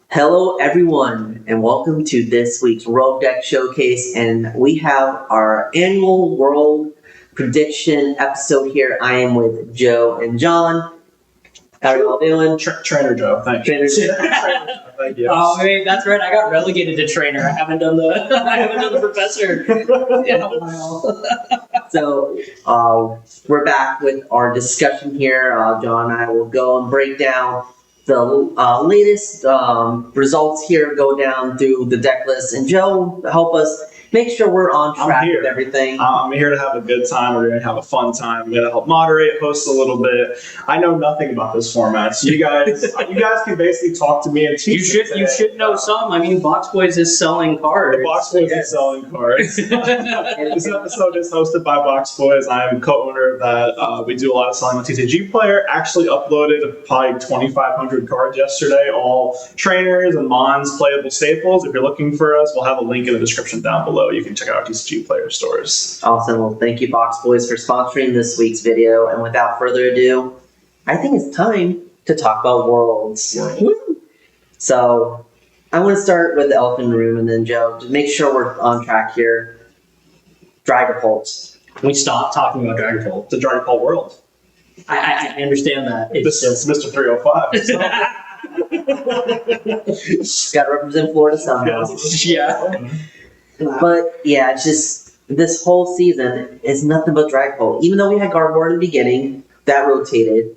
Hello, everyone, and welcome to this week's World Deck Showcase. And we have our annual World Prediction episode here. I am with Joe and John. How are you all doing? Trainer Joe, thank you. Trainer Joe. Thank you. Oh, wait, that's right. I got relegated to trainer. I haven't done the professor in a while. So we're back with our discussion here. John and I will go and break down the latest results here, go down through the deck list, and Joe help us make sure we're on track with everything. I'm here to have a good time. We're going to have a fun time. I'm going to help moderate, host a little bit. I know nothing about this format, so you guys can basically talk to me and teach me. You should know some. I mean, Box Boys is selling cards. The Box Boys is selling cards. This episode is hosted by Box Boys. I am co-owner of that. We do a lot of selling on TCG Player. Actually uploaded probably 2,500 cards yesterday, all trainers and Mons playable staples. If you're looking for us, we'll have a link in the description down below. You can check out our TCG Player stores. Awesome. Well, thank you, Box Boys, for sponsoring this week's video. And without further ado, I think it's time to talk about Worlds. So I want to start with the elephant in the room, and then Joe, to make sure we're on track here. Dragapult. Can we stop talking about Dragapult? The Dragapult World. I understand that. This is Mr. 305. Got to represent Florida somehow. Yeah. But yeah, it's just this whole season is nothing but Dragapult. Even though we had Gardevoir in the beginning, that rotated.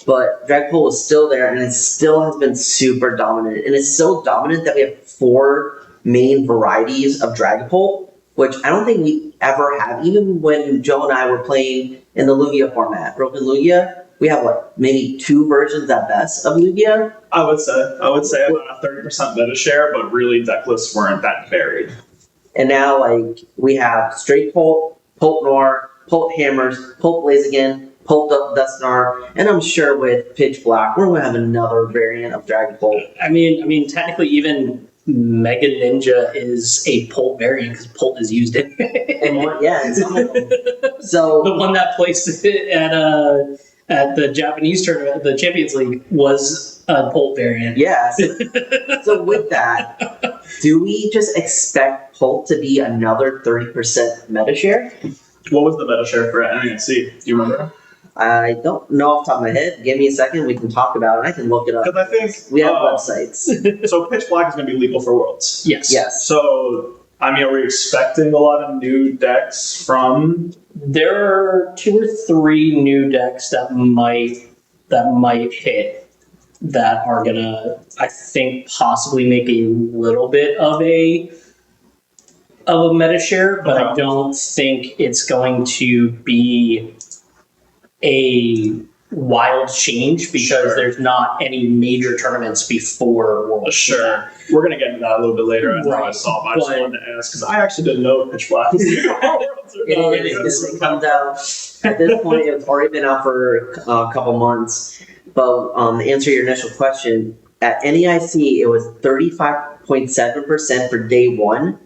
But Dragapult was still there, and it still has been super dominant. And it's so dominant that we have 4 main varieties of Dragapult, which I don't think we ever have. Even when Joe and I were playing in the Lugia format, Broken Lugia, we have maybe 2 versions at best of Lugia. I would say about a 30% meta share, but really deck lists weren't that varied. And now we have straight Pult, Pult Noir, Pult Hammers, Pult Blaziken, Pult Dusknoir, and I'm sure with Pitch Black, we're going to have another variant of Dragapult. I mean, technically, even Mega Ninja is a Pult variant because Pult is used in it. And some of them. So the one that placed at the Japanese tournament, the Champions League, was a Pult variant. Yes. So with that, do we just expect Pult to be another 30% meta share? What was the meta share for NAC? Do you remember? I don't know off the top of my head. Give me a second. We can talk about it. I can look it up. Because I think we have websites. So Pitch Black is going to be legal for Worlds. Yes. So are we expecting a lot of new decks from? There are 2 or 3 new decks that might hit that are gonna, I think, possibly make a little bit of a meta share, but I don't think it's going to be a wild change because there's not any major tournaments before Worlds. Sure. We're going to get into that a little bit later. I saw, but I just wanted to ask because I actually didn't know Pitch Black was It comes out at this point. It's already been out for a couple months. But to answer your initial question, at NEIC it was 35.7% for day 1,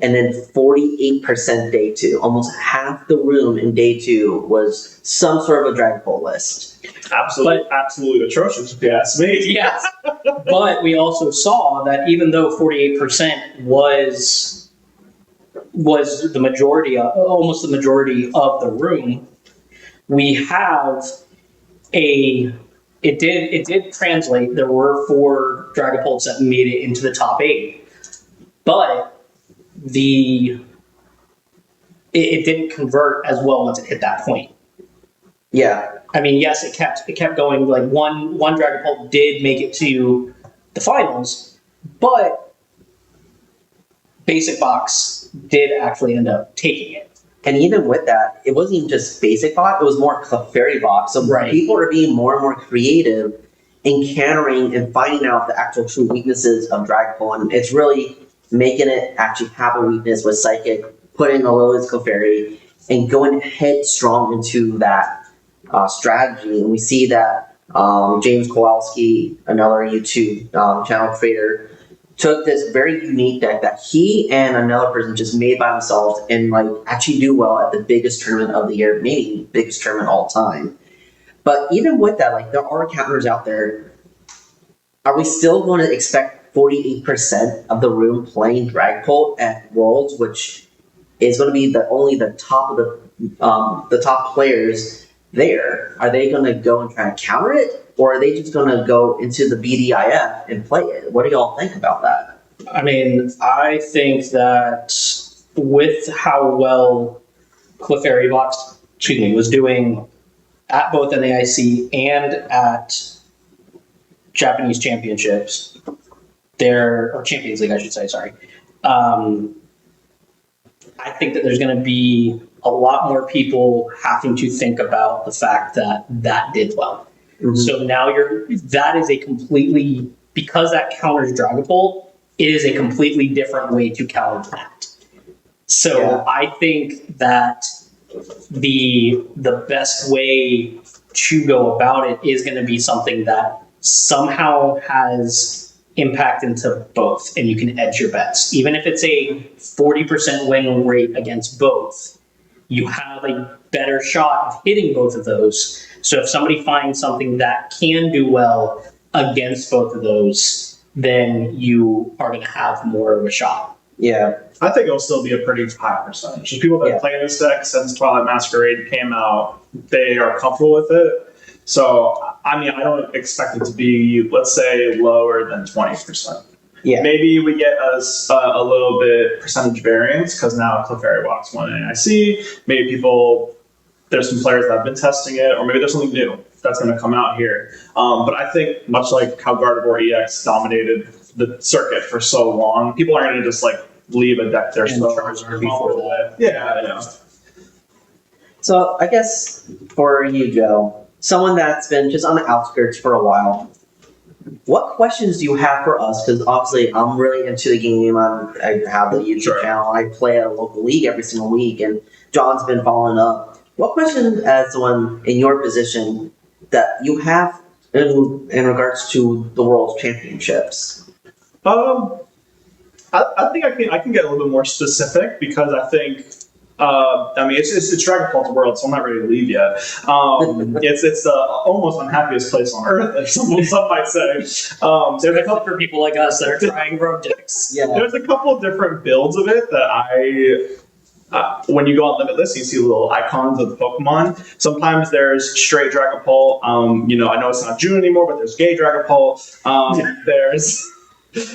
and then 48% day 2. Almost half the room in day 2 was some sort of a Dragapult list. Absolutely atrocious, if you ask me. Yes, but we also saw that even though 48% was the majority, almost the majority of the room, we have it did translate. There were 4 Dragapults that made it into the top 8, but it didn't convert as well once it hit that point. Yeah. I mean, yes, it kept going. Like one Dragapult did make it to the finals, but Basic Box did actually end up taking it. And even with that, it wasn't even just Basic Box, it was more Clefairy Box. So people are being more and more creative in countering and finding out the actual true weaknesses of Dragapult. And it's really making it actually have a weakness with Psychic, putting a Lili's Clefairy, and going headstrong into that strategy. And we see that James Kowalski, another YouTube channel creator, took this very unique deck that he and another person just made by themselves and actually do well at the biggest tournament of the year, maybe biggest tournament all time. But even with that, there are counters out there are we still going to expect 48% of the room playing Dragapult at Worlds, which is going to be only the top of the top players there? Are they going to go and try to counter it, or are they just going to go into the BDIF and play it? What do y'all think about that? I mean, I think that with how well Clefairy Box, was doing at both NAIC and at Japanese Championships, or Champions League, I should say, sorry. I think that there's going to be a lot more people having to think about the fact that that did well. Mm-hmm. So now that is a completely, because that counters Dragapult, it is a completely different way to counter that. So yeah. I think that the best way to go about it is going to be something that somehow has impact into both, and you can edge your bets. Even if it's a 40% win rate against both, you have a better shot of hitting both of those. So if somebody finds something that can do well against both of those, then you are going to have more of a shot. Yeah. I think it'll still be a pretty high percentage. The people that have played this deck since Twilight Masquerade came out, they are comfortable with it. So, I mean, I don't expect it to be, let's say, lower than 20%. Yeah. Maybe we get a little bit percentage variance because now Clefairy Box won NAIC. Maybe there's some players that have been testing it, or maybe there's something new that's going to come out here. But I think much like how Gardevoir EX dominated the circuit for so long, people aren't going to just leave a deck there. And Charizard before that. Yeah. So I guess for you, Joe, someone that's been just on the outskirts for a while, what questions do you have for us? Because obviously I'm really into the game. I have the YouTube channel. I play at a local league every single week, and John's been following up. What questions, as someone in your position, that you have in regards to the World Championships? I think I can get a little bit more specific because I think it's Dragapult's world, so I'm not ready to leave yet. It's the almost unhappiest place on earth, if some might say. There's a couple for people like us that are trying road decks. Yeah. There's a couple of different builds of it that when you go on Limitless, you see little icons of the Pokemon. Sometimes there's straight Dragapult. I know it's not June anymore, but there's gay Dragapult.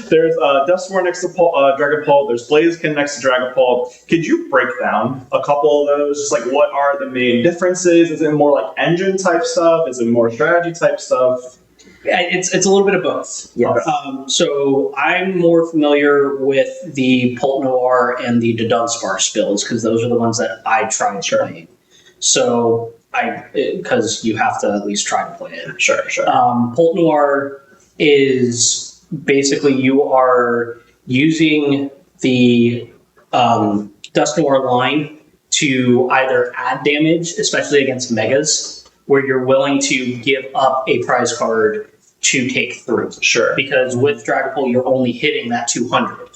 There's Dusknoir next to Dragapult. There's Blaziken next to Dragapult. Could you break down a couple of those? Just what are the main differences? Is it more engine type stuff? Is it more strategy type stuff? It's a little bit of both. Yes. So I'm more familiar with the Pult Noir and the Dunsparce builds because those are the ones that I tried playing. So because you have to at least try to play it. Sure. Pult Noir is basically you are using the Dusknoir line to either add damage, especially against Megas, where you're willing to give up a prize card to take through. Sure. Because with Dragapult, you're only hitting that 200.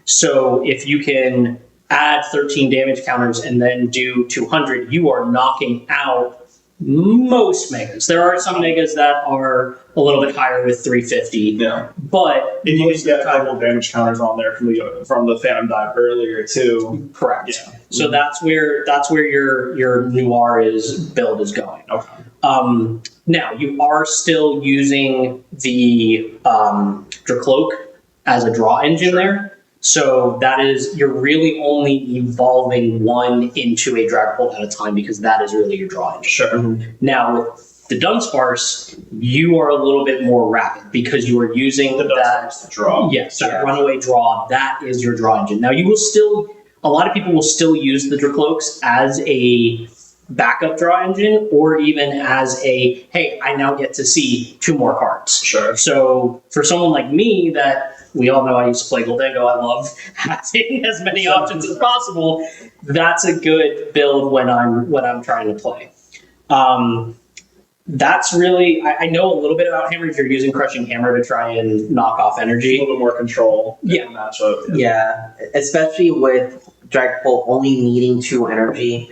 So if you can add 13 damage counters and then do 200, you are knocking out most Megas. There are some Megas that are a little bit higher with 350. Yeah. But you can get a couple damage counters on there from the Phantom Dive earlier too. Correct. Yeah. So that's where your Noir build is going. Okay. Now you are still using the Dracloak as a draw engine there. So that is, you're really only evolving one into a Dragapult at a time because that is really your draw engine. Sure. Mm-hmm. Now with the Dunsparce, you are a little bit more rapid because you are using that draw. Yes, that runaway draw. That is your draw engine. Now you will still, a lot of people will still use the Dracloaks as a backup draw engine, or even as hey, I now get to see 2 more cards. Sure. So for someone like me that we all know I used to play Goldengo, I love having as many options as possible. That's a good build when I'm trying to play. That's really, I know a little bit about Hammer if you're using Crushing Hammer to try and knock off energy. A little bit more control. Yeah. Matchup. Yeah, especially with Dragapult only needing 2 energy.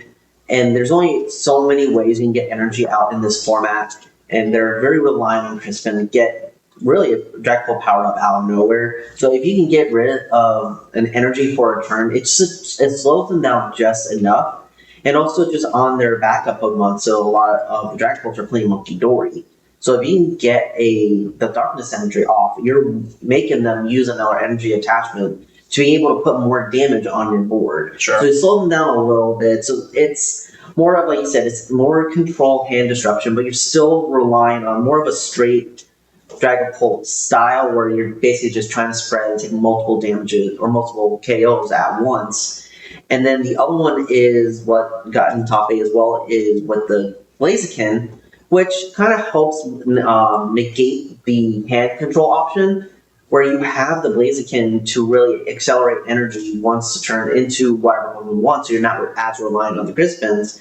And there's only so many ways you can get energy out in this format. And they're very reliant on Crispin to get really a Dragapult powered up out of nowhere. So if you can get rid of an energy for a turn, it slows them down just enough. And also just on their backup Pokemon, so a lot of the Dragapults are playing Monkidori. So if you can get the Darkness energy off, you're making them use another energy attachment to be able to put more damage on your board. Sure. So you slow them down a little bit. So it's more of, like you said, it's more control hand disruption, but you're still relying on more of a straight Dragapult style where you're basically just trying to spread and take multiple damages or multiple KOs at once. And then the other one is what got in top 8 as well, is with the Blaziken, which kind of helps negate the hand control option, where you have the Blaziken to really accelerate energy once to turn into whatever one you want, so you're not as reliant on the Crispins.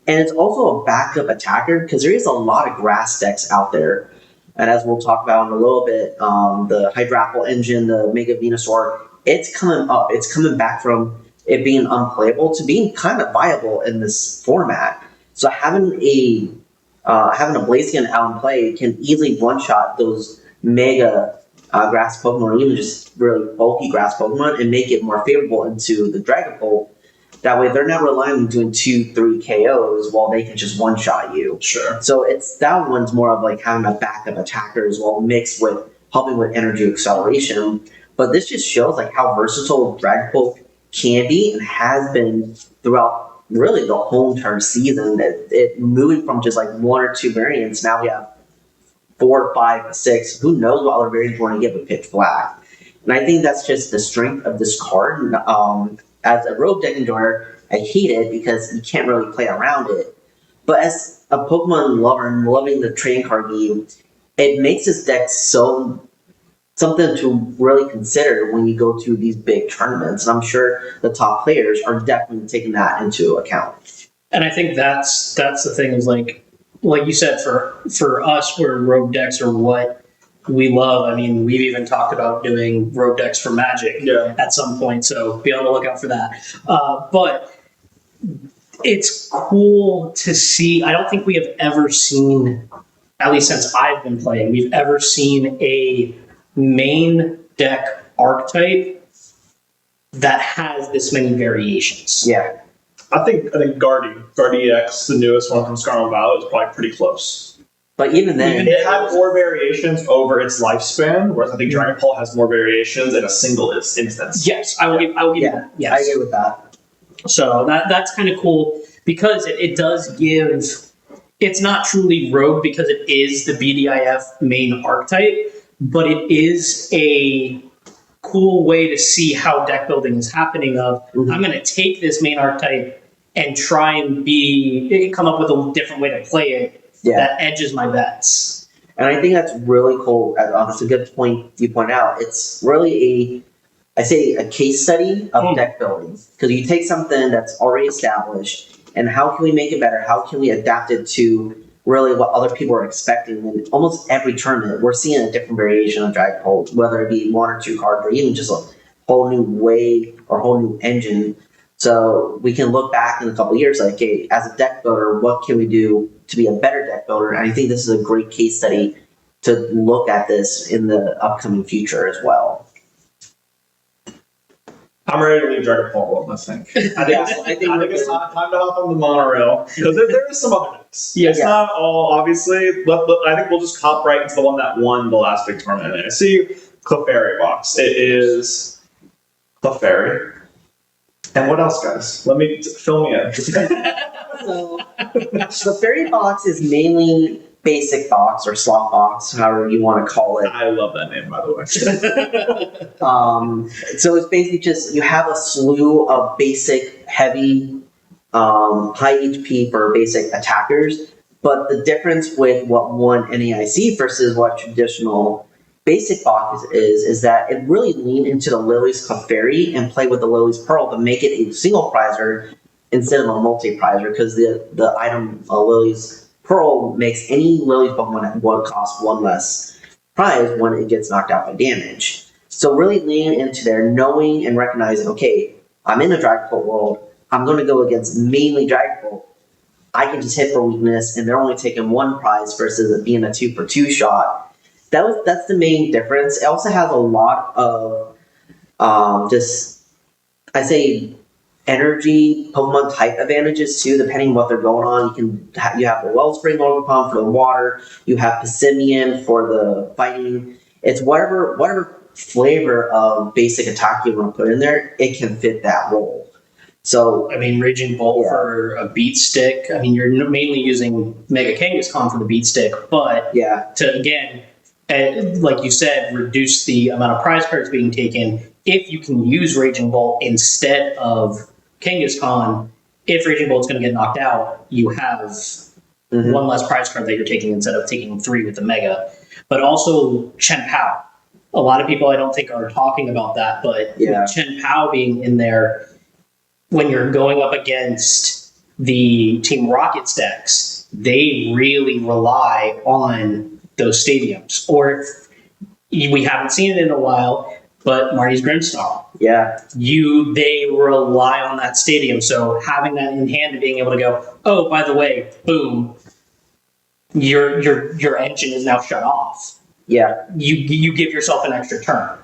And it's also a backup attacker, because there is a lot of grass decks out there. And as we'll talk about in a little bit, the Hydrapple engine, the Mega Venusaur, it's coming up. It's coming back from it being unplayable to being kind of viable in this format. So having a Blaziken out in play can easily one-shot those mega grass Pokemon, or even just really bulky grass Pokemon, and make it more favorable into the Dragapult. That way they're not relying on doing 2-3 KOs while they can just one-shot you. Sure. So that one's more of like having a backup attacker as well, mixed with helping with energy acceleration. But this just shows like how versatile Dragapult can be and has been throughout really the whole entire season. It moving from just like 1 or 2 variants, now we have 4, 5, 6. Who knows what other variants we're going to get with Pitch Black. And I think that's just the strength of this card. As a rogue deck enjoyer, I hate it because you can't really play around it. But as a Pokemon lover and loving the trading card game, it makes this deck so something to really consider when you go to these big tournaments. And I'm sure the top players are definitely taking that into account. And I think that's the thing is like you said, for us, where rogue decks are what we love. I mean, we've even talked about doing rogue decks for Magic at some point, so be on the lookout for that. But it's cool to see. I don't think we have ever seen, at least since I've been playing, we've ever seen a main deck archetype that has this many variations. Yeah. I think Guardy X, the newest one from Scarlet Violet, is probably pretty close. But even then, it had more variations over its lifespan, whereas I think Dragapult has more variations in a single instance. Yes, I will give you that. Yes. I agree with that. So that's kind of cool because it does give. It's not truly rogue because it is the BDIF main archetype, but it is a cool way to see how deck building is happening. I'm going to take this main archetype and try and come up with a different way to play it that edges my bets. And I think that's really cool. That's a good point you point out. It's really a case study of deck building. Because you take something that's already established and how can we make it better? How can we adapt it to really what other people are expecting? In almost every tournament, we're seeing a different variation of Dragapult, whether it be 1 or 2 cards or even just a whole new way or whole new engine. So we can look back in a couple of years like, hey, as a deck builder, what can we do to be a better deck builder? And I think this is a great case study to look at this in the upcoming future as well. I'm ready to leave Dragapult World, I think. I think it's time to hop on the monorail. Because there is some other decks. It's not all, obviously, but I think we'll just hop right into the one that won the last big tournament. And I see Clefairy box. It is Clefairy. And what else, guys? Let me fill me in. So, the fairy box is mainly basic box or slot box, however you want to call it. I love that name, by the way. So it's basically just you have a slew of basic, heavy, high HP for basic attackers. But the difference with what won NAIC versus what traditional basic box is that it really leaned into the Lily's Clefairy and play with the Lily's Pearl to make it a single prizer instead of a multi-prizer, because the item Lily's Pearl makes any Lily's Pokemon at one cost 1 less prize when it gets knocked out by damage. So really leaning into there, knowing and recognizing, okay, I'm in the Dragapult world, I'm going to go against mainly Dragapult. I can just hit for weakness, and they're only taking 1 prize versus it being a 2-for-2 shot. that's the main difference. It also has a lot of just I say energy Pokemon type advantages too, depending on what they're going on. You have the Wellspring Pokemon for the water. You have Pissimian for the fighting. It's whatever flavor of basic attack you want to put in there, it can fit that role. So I mean, Raging Bolt for a beat stick. I mean, you're mainly using Mega Kangaskhan for the beat stick, but to again, like you said, reduce the amount of prize cards being taken. If you can use Raging Bolt instead of Kangaskhan, if Raging Bolt's going to get knocked out, you have one less prize card that you're taking instead of taking 3 with the Mega. But also Chen Pao. A lot of people I don't think are talking about that, but with Chen Pao being in there, when you're going up against the Team Rocket's decks, they really rely on those stadiums. Or if we haven't seen it in a while, but Marty's Grimstone. They rely on that stadium. So having that in hand and being able to go, oh, by the way, boom, your engine is now shut off. You give yourself an extra turn.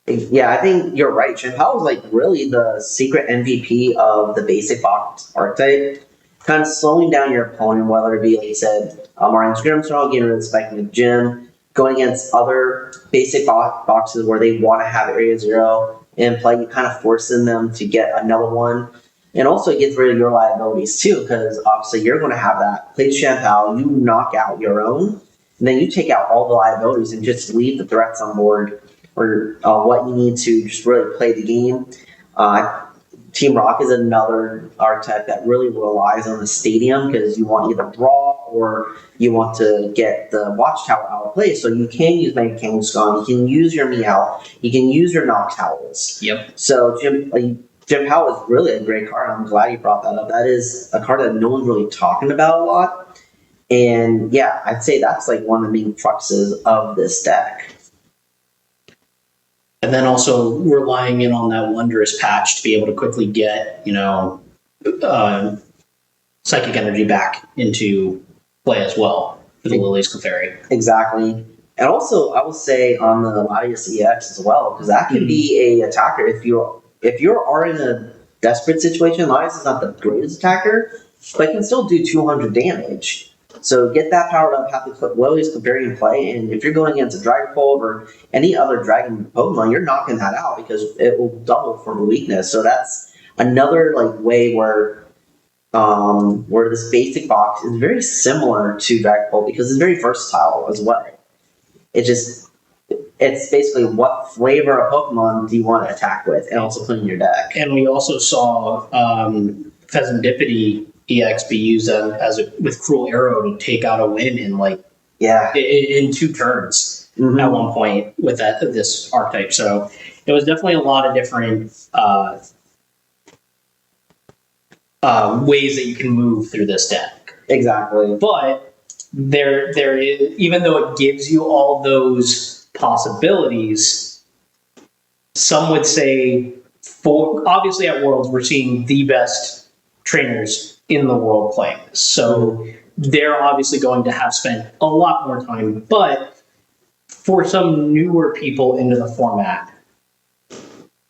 Yeah, I think you're right. Chen Pao was like really the secret MVP of the basic box archetype, kind of slowing down your opponent, whether it be, like you said, Martin's Grimstone, getting rid of Spike in the gym, going against other basic boxes where they want to have Area 0 in play, you kind of forcing them to get another one. And also it gets rid of your liabilities too, because obviously you're going to have that. Play Chen Pao, you knock out your own, and then you take out all the liabilities and just leave the threats on board, or what you need to just really play the game. Team Rock is another archetype that really relies on the stadium because you want either draw or you want to get the Watchtower out of play. So you can use Mega Kangaskhan, you can use your Meowth, you can use your Noctowls. So Jim Pao is really a great card. I'm glad you brought that up. That is a card that no one's really talking about a lot. And yeah, I'd say that's like one of the main cruxes of this deck. And then also relying in on that Wondrous patch to be able to quickly get, Psychic Energy back into play as well for the Lily's Clefairy. Exactly. And also, I would say on the Latias EX as well, because that can be a attacker. If you are in a desperate situation, Latias is not the greatest attacker, but can still do 200 damage. So get that powered up, have the Lily's Clefairy in play, and if you're going against a Dragapult or any other Dragon Pokemon, you're knocking that out because it will double from a weakness. So that's another way where this basic box is very similar to Dragapult because it's very versatile as well. It's basically what flavor of Pokemon do you want to attack with, and also put in your deck. And we also saw Pheasantipity EX be used with Cruel Arrow to take out a win in 2 turns at one point with this archetype. So it was definitely a lot of different ways that you can move through this deck. Exactly. But there is, even though it gives you all those possibilities, some would say, obviously at Worlds we're seeing the best trainers in the world playing this. So they're obviously going to have spent a lot more time. But for some newer people into the format,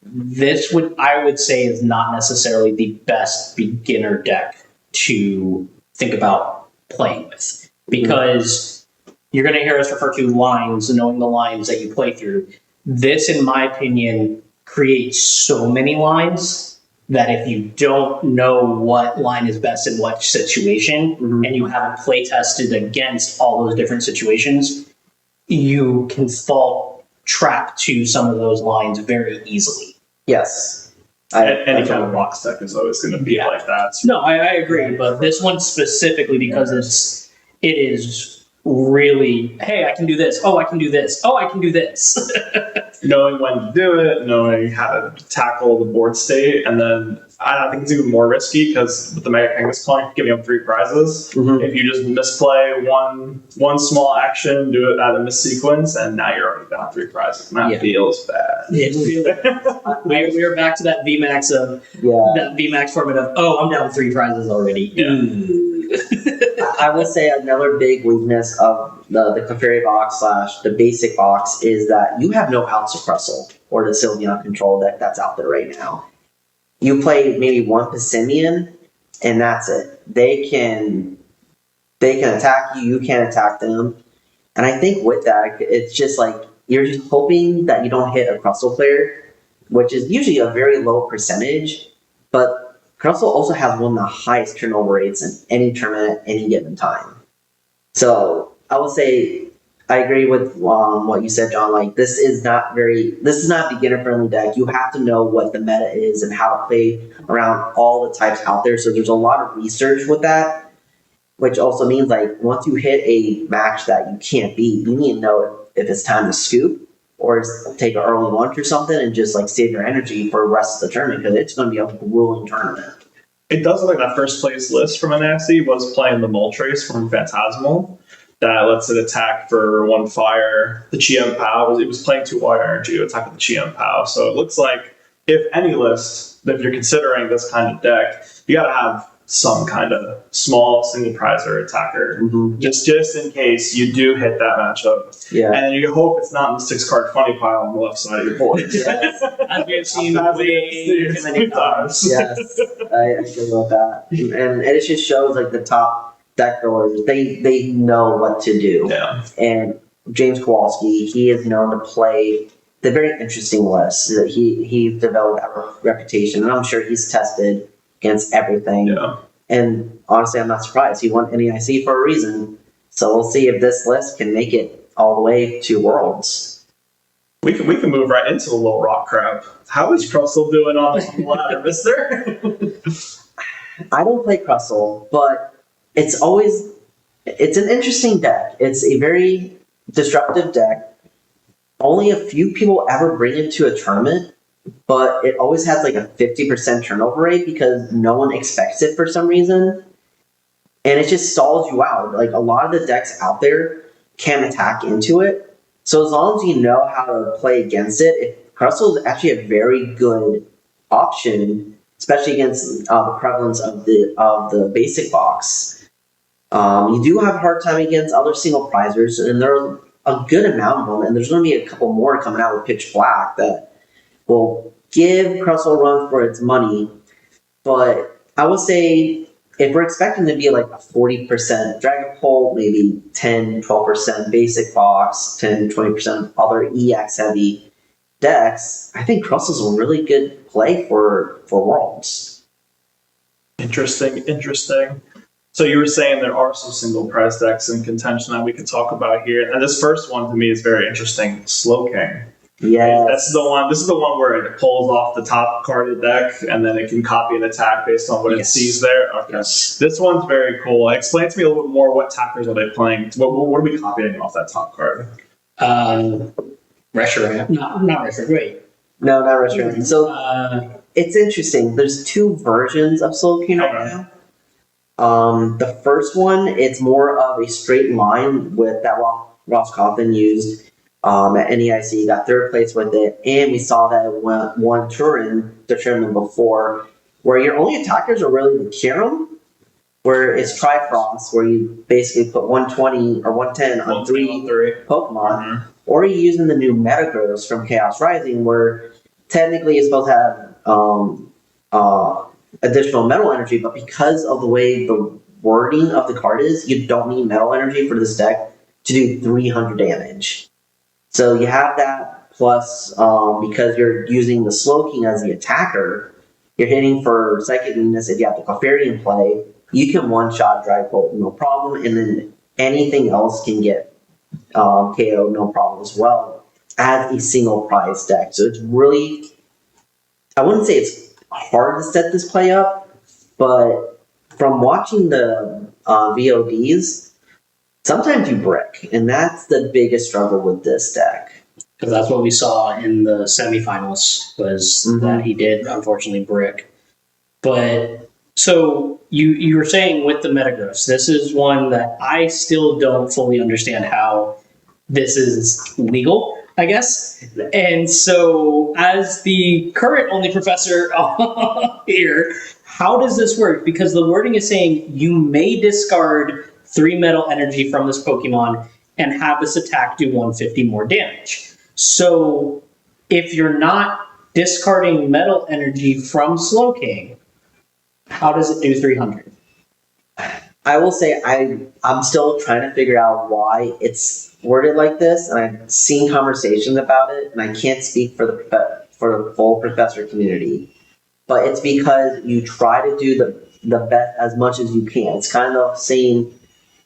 this I would say is not necessarily the best beginner deck to think about playing with. Because you're going to hear us refer to lines, knowing the lines that you play through. This, in my opinion, creates so many lines that if you don't know what line is best in what situation, and you haven't play tested against all those different situations, you can fall trap to some of those lines very easily. Yes. Any kind of box deck is always going to be like that. No, I agree, but this one specifically because it is really, hey, I can do this. Oh, I can do this. Oh, I can do this. Knowing when to do it, knowing how to tackle the board state, and then I think it's even more risky because with the Mega Kangaskhan, giving up 3 prizes. If you just misplay one small action, do it out of missequence, and now you're already down 3 prizes, and that feels bad. We are back to that VMAX that VMAX format of, oh, I'm down 3 prizes already. I would say another big weakness of the Clefairy box / the basic box is that you have no outs of Crustle or the Sylveon control deck that's out there right now. You play maybe one Pissimian, and that's it. They can attack you. You can't attack them. And I think with that, it's just like you're just hoping that you don't hit a Crustle player, which is usually a very low percentage. But Crustle also has one of the highest turnover rates in any tournament at any given time. So I will say I agree with what you said, John. Like this is not a beginner friendly deck. You have to know what the meta is and how to play around all the types out there. So there's a lot of research with that, which also means like once you hit a match that you can't beat, you need to know if it's time to scoop or take an early lunch or something and just like save your energy for the rest of the tournament because it's going to be a grueling tournament. It does look like that first place list from NASC was playing the Moltres from Phantasmal. That lets it attack for 1 fire. The Chien Pao, it was playing 2 water energy to attack with the Chien Pao. So it looks like if any list, if you're considering this kind of deck, you got to have some kind of small single prizer attacker, just in case you do hit that matchup. Yeah. And you hope it's not in the 6-card funny pile on the left side of your board. Yes. As we've seen Many times. Yes, I agree with that. And it just shows like the top deck builders, they know what to do. Yeah. And James Kowalski, he is known to play the very interesting lists. He's developed that reputation, and I'm sure he's tested against everything. Yeah. And honestly, I'm not surprised. He won NEIC for a reason. So we'll see if this list can make it all the way to Worlds. We can move right into the little rock crab. How is Crustle doing on the ladder, mister? I don't play Crustle, but it's an interesting deck. It's a very disruptive deck. Only a few people ever bring it to a tournament, but it always has like a 50% turnover rate because no one expects it for some reason. And it just stalls you out. Like a lot of the decks out there can attack into it. So as long as you know how to play against it, Crustle is actually a very good option, especially against the prevalence of the basic box. You do have a hard time against other single prizers, and there are a good amount of them, and there's going to be a couple more coming out with Pitch Black that will give Crustle a run for its money. But I would say if we're expecting to be like a 40% Dragapult, maybe 10-12% basic box, 10-20% other EX heavy decks, I think Crustle's a really good play for Worlds. Interesting. So you were saying there are some single prize decks in contention that we could talk about here. And this first one to me is very interesting. Slowking. Yeah. This is the one where it pulls off the top card of the deck and then it can copy an attack based on what it sees there. Okay. Yes. This one's very cool. Explain to me a little bit more what attackers are they playing? What are we copying off that top card? Reshiram. Not Reshiram, wait. No, not Reshiram. So it's interesting. There's 2 versions of Slowking right now. The first one, it's more of a straight line with that Ross Coffin used at NEIC, got 3rd place with it, and we saw that it won Turin the tournament before, where your only attackers are really the Kyurem, where it's Trifrost, where you basically put 120 or 110 on 3 Pokemon, or you're using the new Metagross from Chaos Rising, where technically it's supposed to have additional metal energy, but because of the way the wording of the card is, you don't need metal energy for this deck to do 300 damage. So you have that, plus because you're using the Slowking as the attacker, you're hitting for Psychic Weakness. If you have the Clefairy in play, you can one-shot Dragapult no problem, and then anything else can get KO no problem as well as a single prize deck. So it's really, I wouldn't say it's hard to set this play up, but from watching the VODs, sometimes you brick, and that's the biggest struggle with this deck. Because that's what we saw in the semifinals, was that he did, unfortunately, brick. But, so, you were saying with the Metagross, this is one that I still don't fully understand how this is legal, I guess. And so, as the current only professor here, how does this work? Because the wording is saying you may discard 3 metal energy from this Pokemon and have this attack do 150 more damage. So if you're not discarding metal energy from Slowking, how does it do 300? I will say I'm still trying to figure out why it's worded like this, and I've seen conversations about it, and I can't speak for the full professor community, but it's because you try to do the best as much as you can. It's kind of the same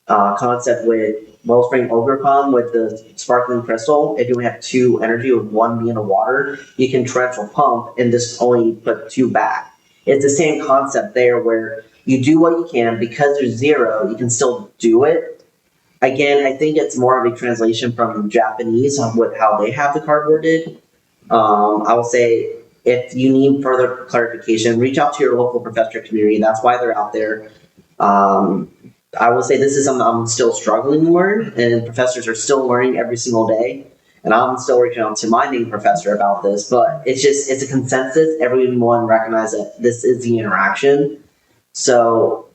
concept with Wellspring Ogrepon with the Sparkling Crystal. If you only have 2 energy with 1 being a water, you can Torrential Pump and just only put 2 back. It's the same concept there where you do what you can. Because there's 0, you can still do it. Again, I think it's more of a translation from Japanese on how they have the card worded. I will say, if you need further clarification, reach out to your local professor community. That's why they're out there. I will say this is something I'm still struggling to learn, and professors are still learning every single day. And I'm still reaching out to my main professor about this, but it's a consensus. Everyone recognizes that this is the interaction. So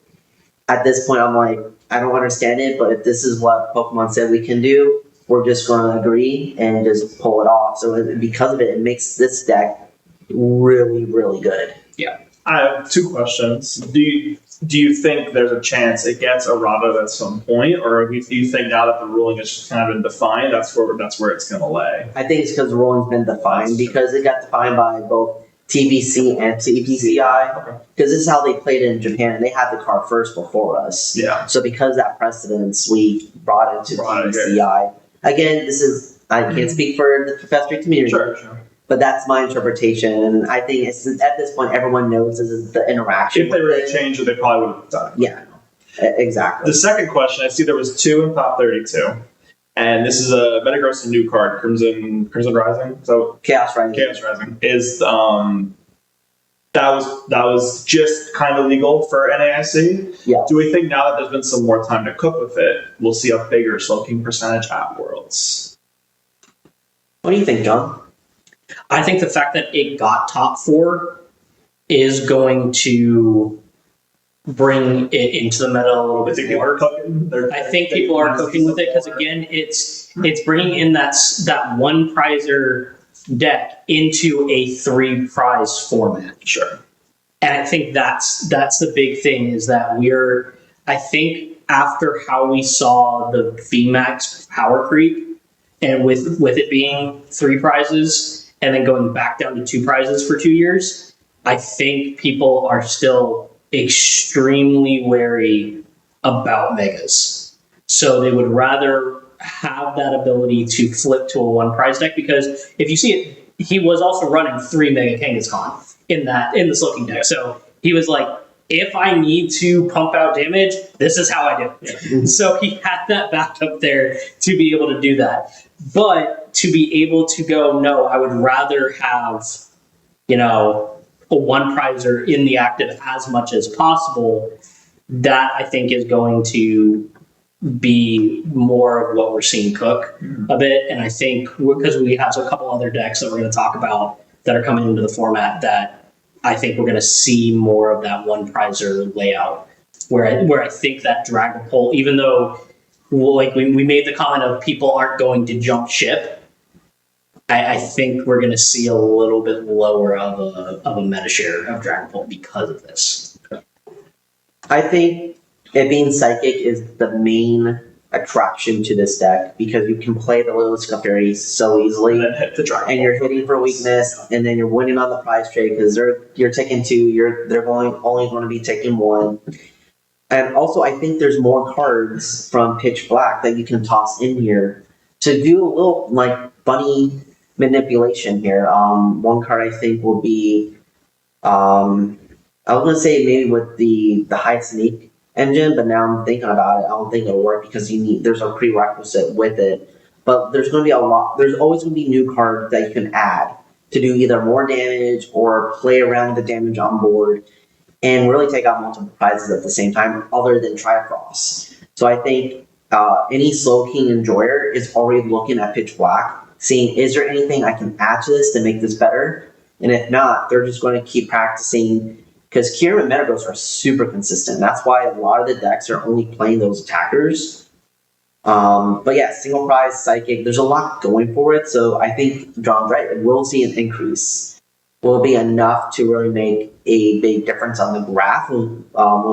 at this point, I'm like, I don't understand it, but if this is what Pokemon said we can do, we're just going to agree and just pull it off. So because of it, it makes this deck really, really good. Yeah. I have 2 questions. Do you think there's a chance it gets errata at some point, or do you think now that the ruling is just kind of been defined, that's where it's going to lay? I think it's because the ruling's been defined, because it got defined by both TBC and TPCI, because this is how they played it in Japan. They had the card first before us. Yeah. So because of that precedence, we brought it to TPCI. Again, I can't speak for the professor community. Sure. But that's my interpretation, and I think it's, at this point everyone knows this is the interaction. If they were to change it, they probably would have done it. Yeah, exactly. The second question, I see there was 2 in top 32, and this is a Metagross new card, Crimson Rising. So Chaos Rising. Chaos Rising is that was just kind of legal for NAIC. Yeah. Do we think now that there's been some more time to cook with it, we'll see a bigger Slowking percentage at Worlds? What do you think, John? I think the fact that it got top 4 is going to bring it into the meta a little bit more. I think people are cooking with it because, again, it's bringing in that 1 prizer deck into a 3 prize format. Sure. And I think that's the big thing, is that I think after how we saw the VMAX power creep, and with it being 3 prizes and then going back down to 2 prizes for 2 years, I think people are still extremely wary about megas. So they would rather have that ability to flip to a 1 prize deck, because if you see it, he was also running 3 Mega Kangaskhan in the Slowking deck. So he was like, if I need to pump out damage, this is how I do it. So he had that backup there to be able to do that. But to be able to go, no, I would rather have, a 1 prizer in the active as much as possible, that I think is going to be more of what we're seeing cook a bit. And I think because we have a couple other decks that we're going to talk about that are coming into the format, that I think we're going to see more of that 1 prizer layout, where I think that Dragapult, even though like we made the comment of people aren't going to jump ship, I think we're going to see a little bit lower of a meta share of Dragapult because of this. I think it being Psychic is the main attraction to this deck, because you can play the Little Scuffairy so easily, And then hit the Dragapult. and you're hitting for weakness, and then you're winning on the prize trade because you're taking 2, they're only going to be taking 1. And also, I think there's more cards from Pitch Black that you can toss in here to do a little funny manipulation here. 1 card I think will be, I was going to say maybe with the high sneak engine, but now I'm thinking about it, I don't think it'll work because there's a prerequisite with it. But there's going to be there's always going to be new cards that you can add to do either more damage or play around with the damage on board and really take out multiple prizes at the same time, other than Tricross. So I think any Slowking enjoyer is already looking at Pitch Black, seeing, is there anything I can add to this to make this better? And if not, they're just going to keep practicing, because Kyurem and Metagross are super consistent. That's why a lot of the decks are only playing those attackers. But yeah, single prize, psychic, there's a lot going for it. So I think John's right. We'll see an increase. Will it be enough to really make a big difference on the graph when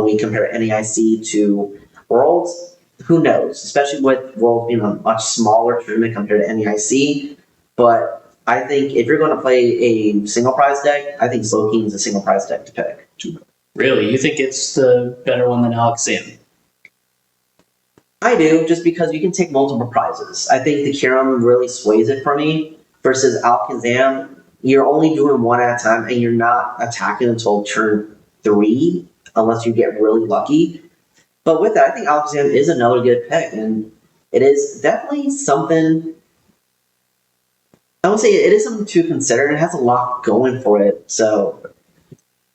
we compare NAIC to Worlds? Who knows? Especially with Worlds being a much smaller tournament compared to NAIC. But I think if you're going to play a single prize deck, I think Slowking is a single prize deck to pick. Really? You think it's the better one than Alakazam? I do, just because you can take multiple prizes. I think the Kyurem really sways it for me versus Alakazam. You're only doing one at a time, and you're not attacking until turn 3, unless you get really lucky. But with that, I think Alakazam is another good pick, and it is definitely something. I would say it is something to consider. It has a lot going for it. So,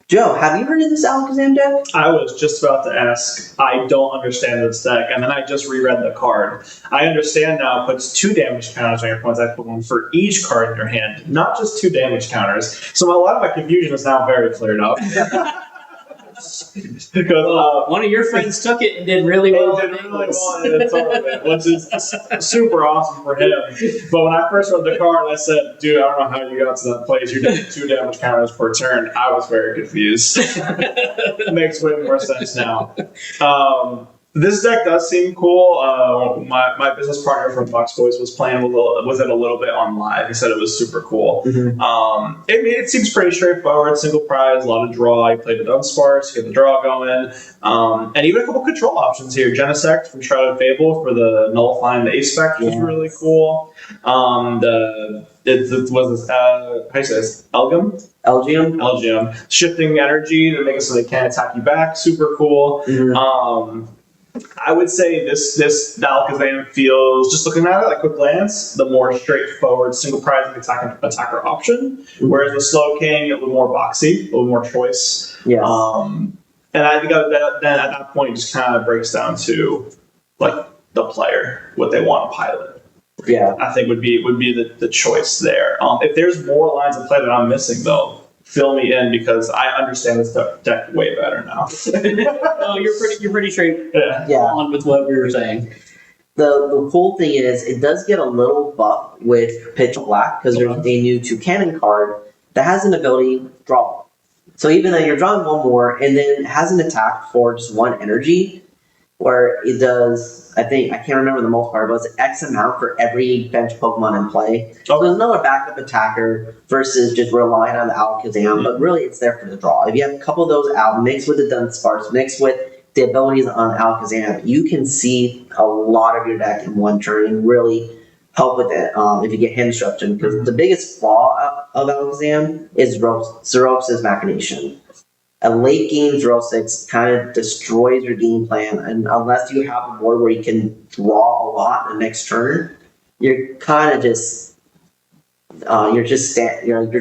Joe, have you heard of this Alakazam deck? I was just about to ask. I don't understand this deck, and then I just reread the card. I understand now it puts 2 damage counters on your opponent's deck, put one for each card in your hand, not just 2 damage counters. So a lot of my confusion is now very cleared up. Because One of your friends took it and did really well. He did really well in the tournament, which is super awesome for him. But when I first read the card, I said, dude, I don't know how you got to that place. You're doing 2 damage counters per turn. I was very confused. It makes way more sense now. This deck does seem cool. My business partner from Box Boys was playing with it a little bit on live. He said it was super cool. Mm-hmm. It seems pretty straightforward. Single prize, a lot of draw. You play the Dunsparce, you get the draw going. And even a couple control options here. Genesect from Shrouded Fable for the nullifying the Ace Spec, which is really cool. How do you say this? Elgium. Shifting energy to make it so they can't attack you back. Super cool. Mm-hmm. I would say this Alakazam feels, just looking at it at a quick glance, the more straightforward single prize attacker option. Mm-hmm. Whereas the Slowking, a little more boxy, a little more choice. Yes. And I think then at that point it just kind of breaks down to like the player, what they want to pilot. Yeah. I think would be the choice there. If there's more lines of play that I'm missing though, fill me in because I understand this deck way better now. Oh, you're pretty straight Yeah. on with what we were saying. The cool thing is it does get a little buff with Pitch Black because there's a new 2 card that has an ability draw. So even though you're drawing one more and then it has an attack for just 1 energy, where it does, I can't remember the most part, but it's X amount for every bench Pokemon in play. So there's another backup attacker versus just relying on the Alakazam, but really it's there for the draw. If you have a couple of those out, mixed with the Dunsparce, mixed with the abilities on Alakazam, you can see a lot of your deck in one turn and really help with it if you get hand destruction. Because the biggest flaw of Alakazam is Xeros's Machination. A late game Xerosix kind of destroys your game plan, and unless you have a board where you can draw a lot the next turn, you're kind of just you're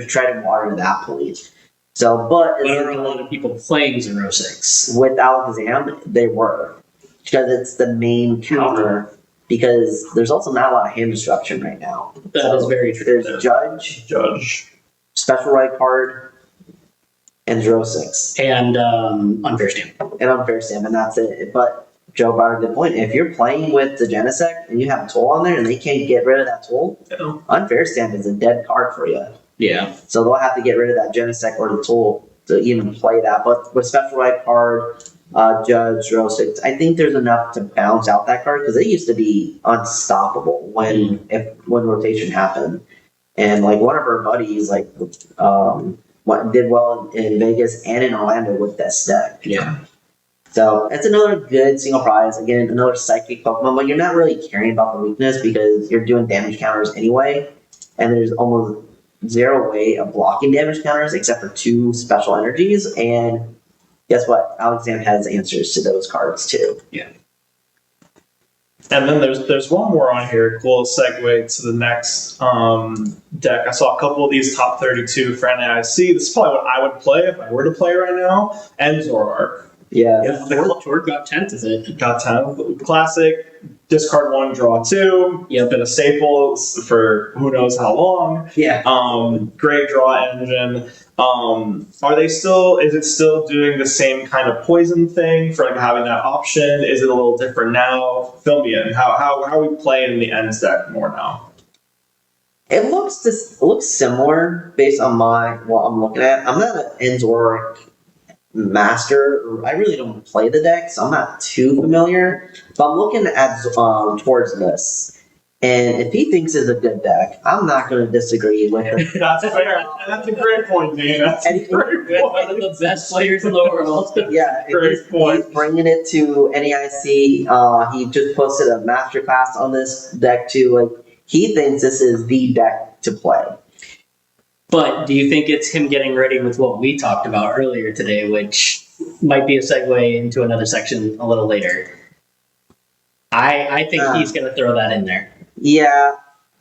treading water at that point. So, but There are a lot of people playing 06. with Alakazam, they were because it's the main counter. Because there's also not a lot of hand destruction right now. That is very true. There's Judge, Special Right card, and 06. And Unfair Stand. And Unfair Stand, and that's it. But Joe brought a good point. If you're playing with the Genesect and you have a tool on there and they can't get rid of that tool, Unfair Stand is a dead card for you. Yeah. So they'll have to get rid of that Genesect or the tool to even play that. But with Special Right card, Judge, 06, I think there's enough to balance out that card because it used to be unstoppable when rotation happened. And like one of our buddies, like did well in Vegas and in Orlando with this deck. Yeah. So it's another good single prize. Again, another psychic Pokemon, but you're not really caring about the weakness because you're doing damage counters anyway, and there's almost zero way of blocking damage counters except for 2 special energies. And guess what? Alakazam has answers to those cards too. Yeah. And then there's one more on here. Cool segue to the next deck. I saw a couple of these top 32 for NAIC. This is probably what I would play if I were to play right now. And Zoroark. Yeah. The Cold Tour got 10th, is it? Got 10. Classic. discard 1, draw 2. Yep. It's been a staple for who knows how long. Yeah. Great draw engine. Are they still? Is it still doing the same kind of poison thing for like having that option? Is it a little different now? Fill me in. How are we playing in the ends deck more now? It looks similar based on what I'm looking at. I'm not an Enzoric master. I really don't play the deck, so I'm not too familiar. But I'm looking at towards this. And if he thinks it's a good deck, I'm not going to disagree with him. That's fair. That's a great point, Dean. That's a great With one of point. the best players in the world. Yeah, Great point. he's bringing it to NEIC. He just posted a masterclass on this deck too. Like he thinks this is the deck to play. But do you think it's him getting ready with what we talked about earlier today, which might be a segue into another section a little later? I think he's going to throw that in there. Yeah.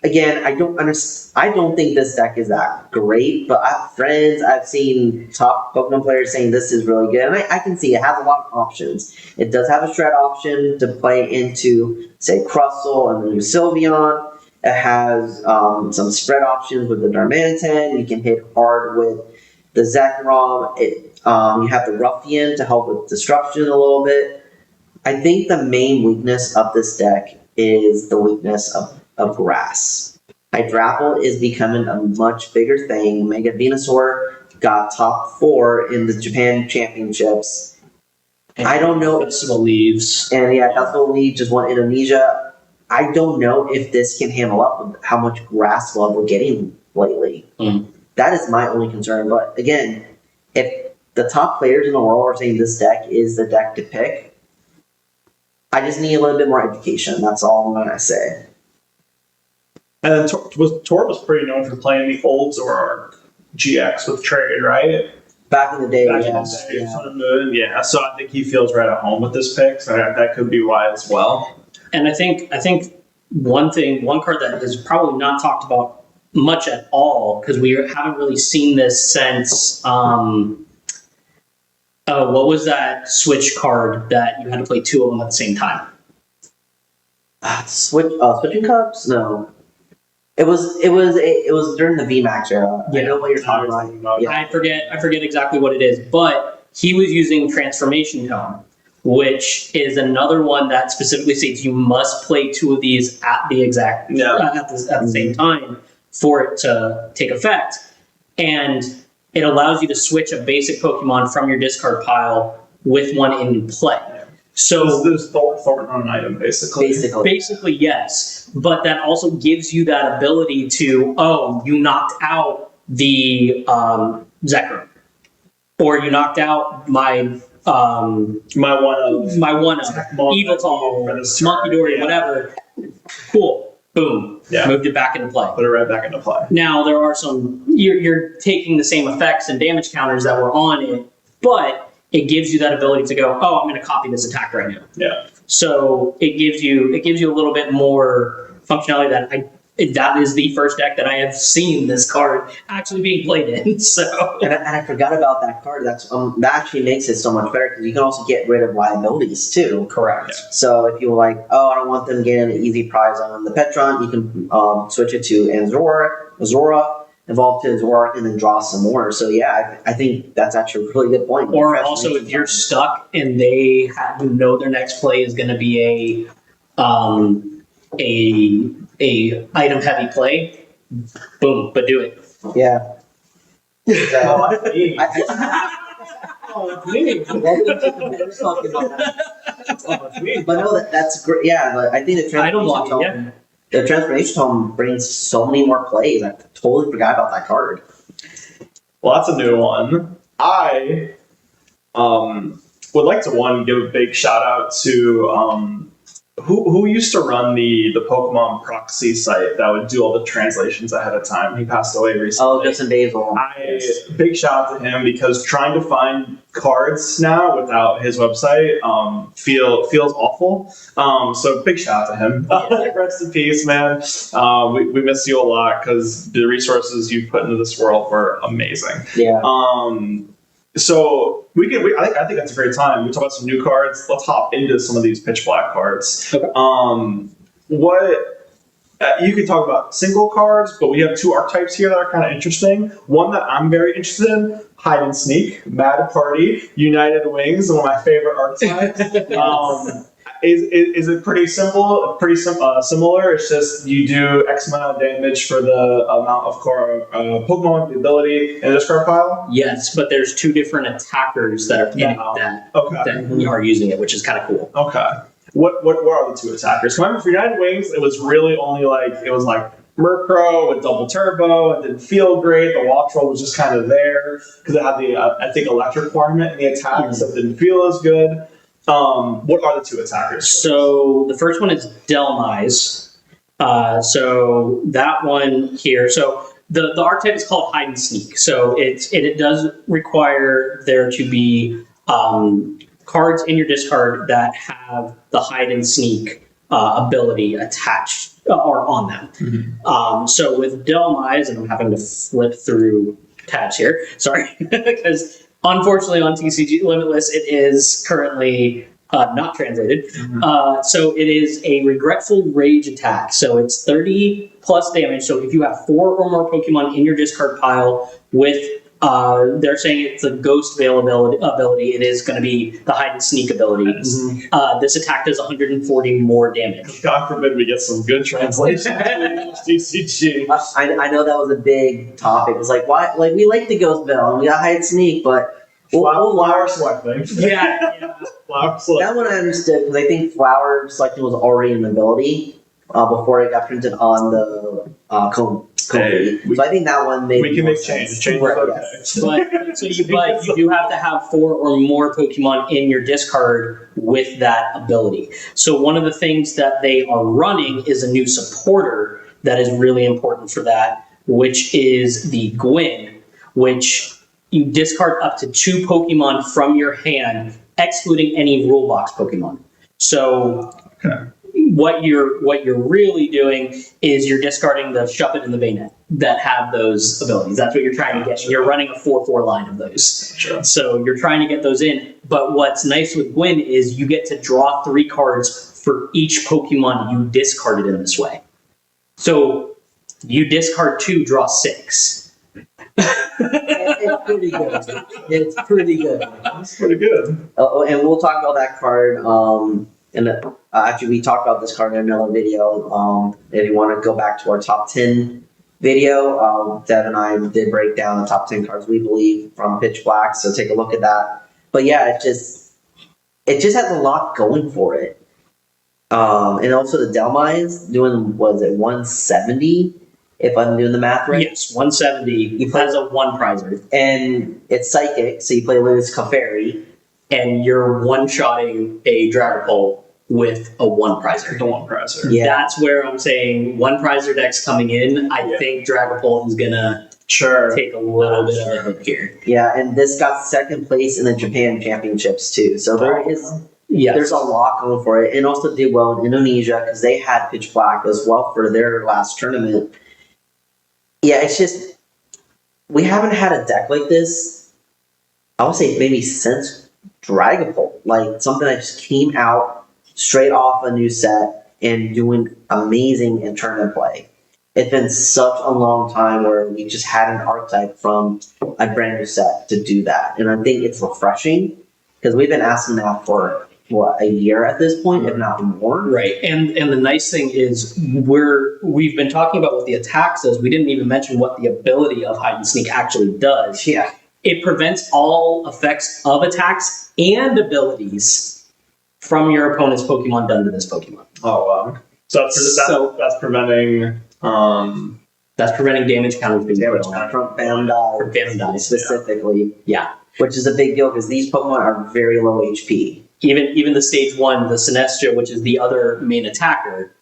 Again, I don't think this deck is that great, but I've seen top Pokemon players saying this is really good, and I can see it has a lot of options. It does have a shred option to play into, say, Crustle and the new Sylveon. It has some spread options with the Darmanitan. You can hit hard with the Zekrom. You have the Ruffian to help with disruption a little bit. I think the main weakness of this deck is the weakness of grass. Hydrapple is becoming a much bigger thing. Mega Venusaur got top 4 in the Japan Championships. I don't know. Festival leaves. And yeah, Festival League just won Indonesia. I don't know if this can handle up with how much grass love we're getting lately. That is my only concern. But again, if the top players in the world are saying this deck is the deck to pick, I just need a little bit more education. That's all I'm going to say. And then Tor was pretty known for playing the old Zoroark GX with trade, right? Back in the day, Back in yes. the day, Yeah. Sun and Moon, yeah. So I think he feels right at home with this pick. So that could be why as well. And I think one card that is probably not talked about much at all, because we haven't really seen this since what was that Switch card that you had to play 2 of them at the same time? Switching Cups? No. It was during the VMAX era. Yeah. I know what you're talking about. Yeah. I forget exactly what it is, but he was using Transformation Tome, which is another one that specifically states you must play 2 of these at the exact at the same time for it to take effect, and it allows you to switch a basic Pokemon from your discard pile with one in play. So there's Thornton on an item, basically. Basically, yes. But that also gives you that ability to, you knocked out the Zekrom. Or you knocked out my one Evil Tall, Monkey Dory, whatever. Cool. Boom. Yeah. Moved it back into play. Put it right back into play. Now, there are you're taking the same effects and damage counters that were on it, but it gives you that ability to go, I'm going to copy this attack right now. Yeah. So it gives you a little bit more functionality that is the first deck that I have seen this card actually being played in. So And I forgot about that card. That actually makes it so much better because you can also get rid of liabilities too. correct. Yeah. So if you were like, I don't want them getting an easy prize on the Petron, you can switch it to Azora, evolve to Zoroark, and then draw some more. So yeah, I think that's actually a really good point. Or also, if you're stuck and they know their next play is going to be a item heavy play, boom, but do it. Yeah. But no, that's great. Yeah, I think the transformation tome brings so many more plays. I totally forgot about that card. Well, that's a new one. I would like to give a big shout out to who used to run the Pokemon proxy site that would do all the translations ahead of time. He passed away recently. Justin Basil. Big shout out to him because trying to find cards now without his website feels awful. So big shout out to him. Rest in peace, man. We miss you a lot because the resources you put into this world were amazing. Yeah. So I think that's a great time. We talk about some new cards. Let's hop into some of these pitch black cards. Okay. What you could talk about single cards, but we have two archetypes here that are kind of interesting. One that I'm very interested in: hide and seek, mad party, united wings. One of my favorite archetypes. Is it pretty simple? Pretty similar. It's just you do X amount of damage for the amount of Pokemon, the ability, in this card pile. Yes, but there's two different attackers that are hitting that are using it, which is kind of cool. Okay. What are the two attackers? Remember, for United Wings, it was really only like Murkrow with double turbo. It didn't feel great. The walk roll was just kind of there because it had the I think electric requirement in the attack, so it didn't feel as good. What are the two attackers? So the first one is Delmise. So that one here. So the archetype is called hide and sneak. So it does require there to be cards in your discard that have the hide and sneak ability attached or on them. Mm-hmm. So with Delmise, and I'm having to flip through tabs here. Sorry, because unfortunately on TCG Limitless it is currently not translated. Mm-hmm. So it is a regretful rage attack. So it's 30 plus damage. So if you have 4 or more Pokemon in your discard pile with they're saying it's a ghost ability. It is going to be the hide and sneak ability. Mm-hmm. This attack does 140 more damage. God forbid we get some good translation. TCG. I know that was a big topic. It's like why? Like we like the ghost bill and we got hide and sneak, but flower selecting. Yeah. Flower selecting. That one I understood because I think flower selecting was already an ability before it got printed on the code. So I think that one made we can make change. Change right, okay. Yes. But you do have to have 4 or more Pokemon in your discard with that ability. So one of the things that they are running is a new supporter that is really important for that, which is the Gwyn, which you discard up to 2 Pokemon from your hand, excluding any rule box Pokemon. So what you're really doing is you're discarding the Shuppet and the Bayonet that have those abilities. That's what you're trying to get. You're running a 4/4 line of those. Sure. So you're trying to get those in. But what's nice with Gwyn is you get to draw 3 cards for each Pokemon you discarded in this way. So you discard 2, draw 6. It's pretty good. It's pretty good. That's pretty good. And we'll talk about that card. Actually, we talked about this card in another video. If you want to go back to our top 10 video, Dev and I did break down the top 10 cards we believe from Pitch Black. So take a look at that. But yeah, it just has a lot going for it. And also the Delmise doing, was it 170? If I'm doing the math right. Yes, 170. He has a 1 prizer. And it's psychic, so you play Lewis Clefairy. And you're one-shotting a Dragapult with a 1 prizer. The 1 prizer. Yeah. That's where I'm saying 1 prizer decks coming in. I think Dragapult is gonna take a little bit of a hit here. Yeah, and this got 2nd place in the Japan Championships too. So there's a lot going for it, and also did well in Indonesia because they had Pitch Black as well for their last tournament. Yeah, it's just we haven't had a deck like this. I would say maybe since Dragapult, like something that just came out straight off a new set and doing amazing in tournament play. It's been such a long time where we just had an archetype from a brand new set to do that, and I think it's refreshing because we've been asking that for a year at this point, if not more. Right, and the nice thing is we've been talking about what the attack does. We didn't even mention what the ability of hide and sneak actually does. Yeah. It prevents all effects of attacks and abilities from your opponent's Pokemon done to this Pokemon. Oh wow! So that's preventing. That's preventing damage counters being put on. From Phantom Dice specifically. Yeah. Which is a big deal because these Pokemon are very low HP. Even the stage 1, the Sinestro, which is the other main attacker,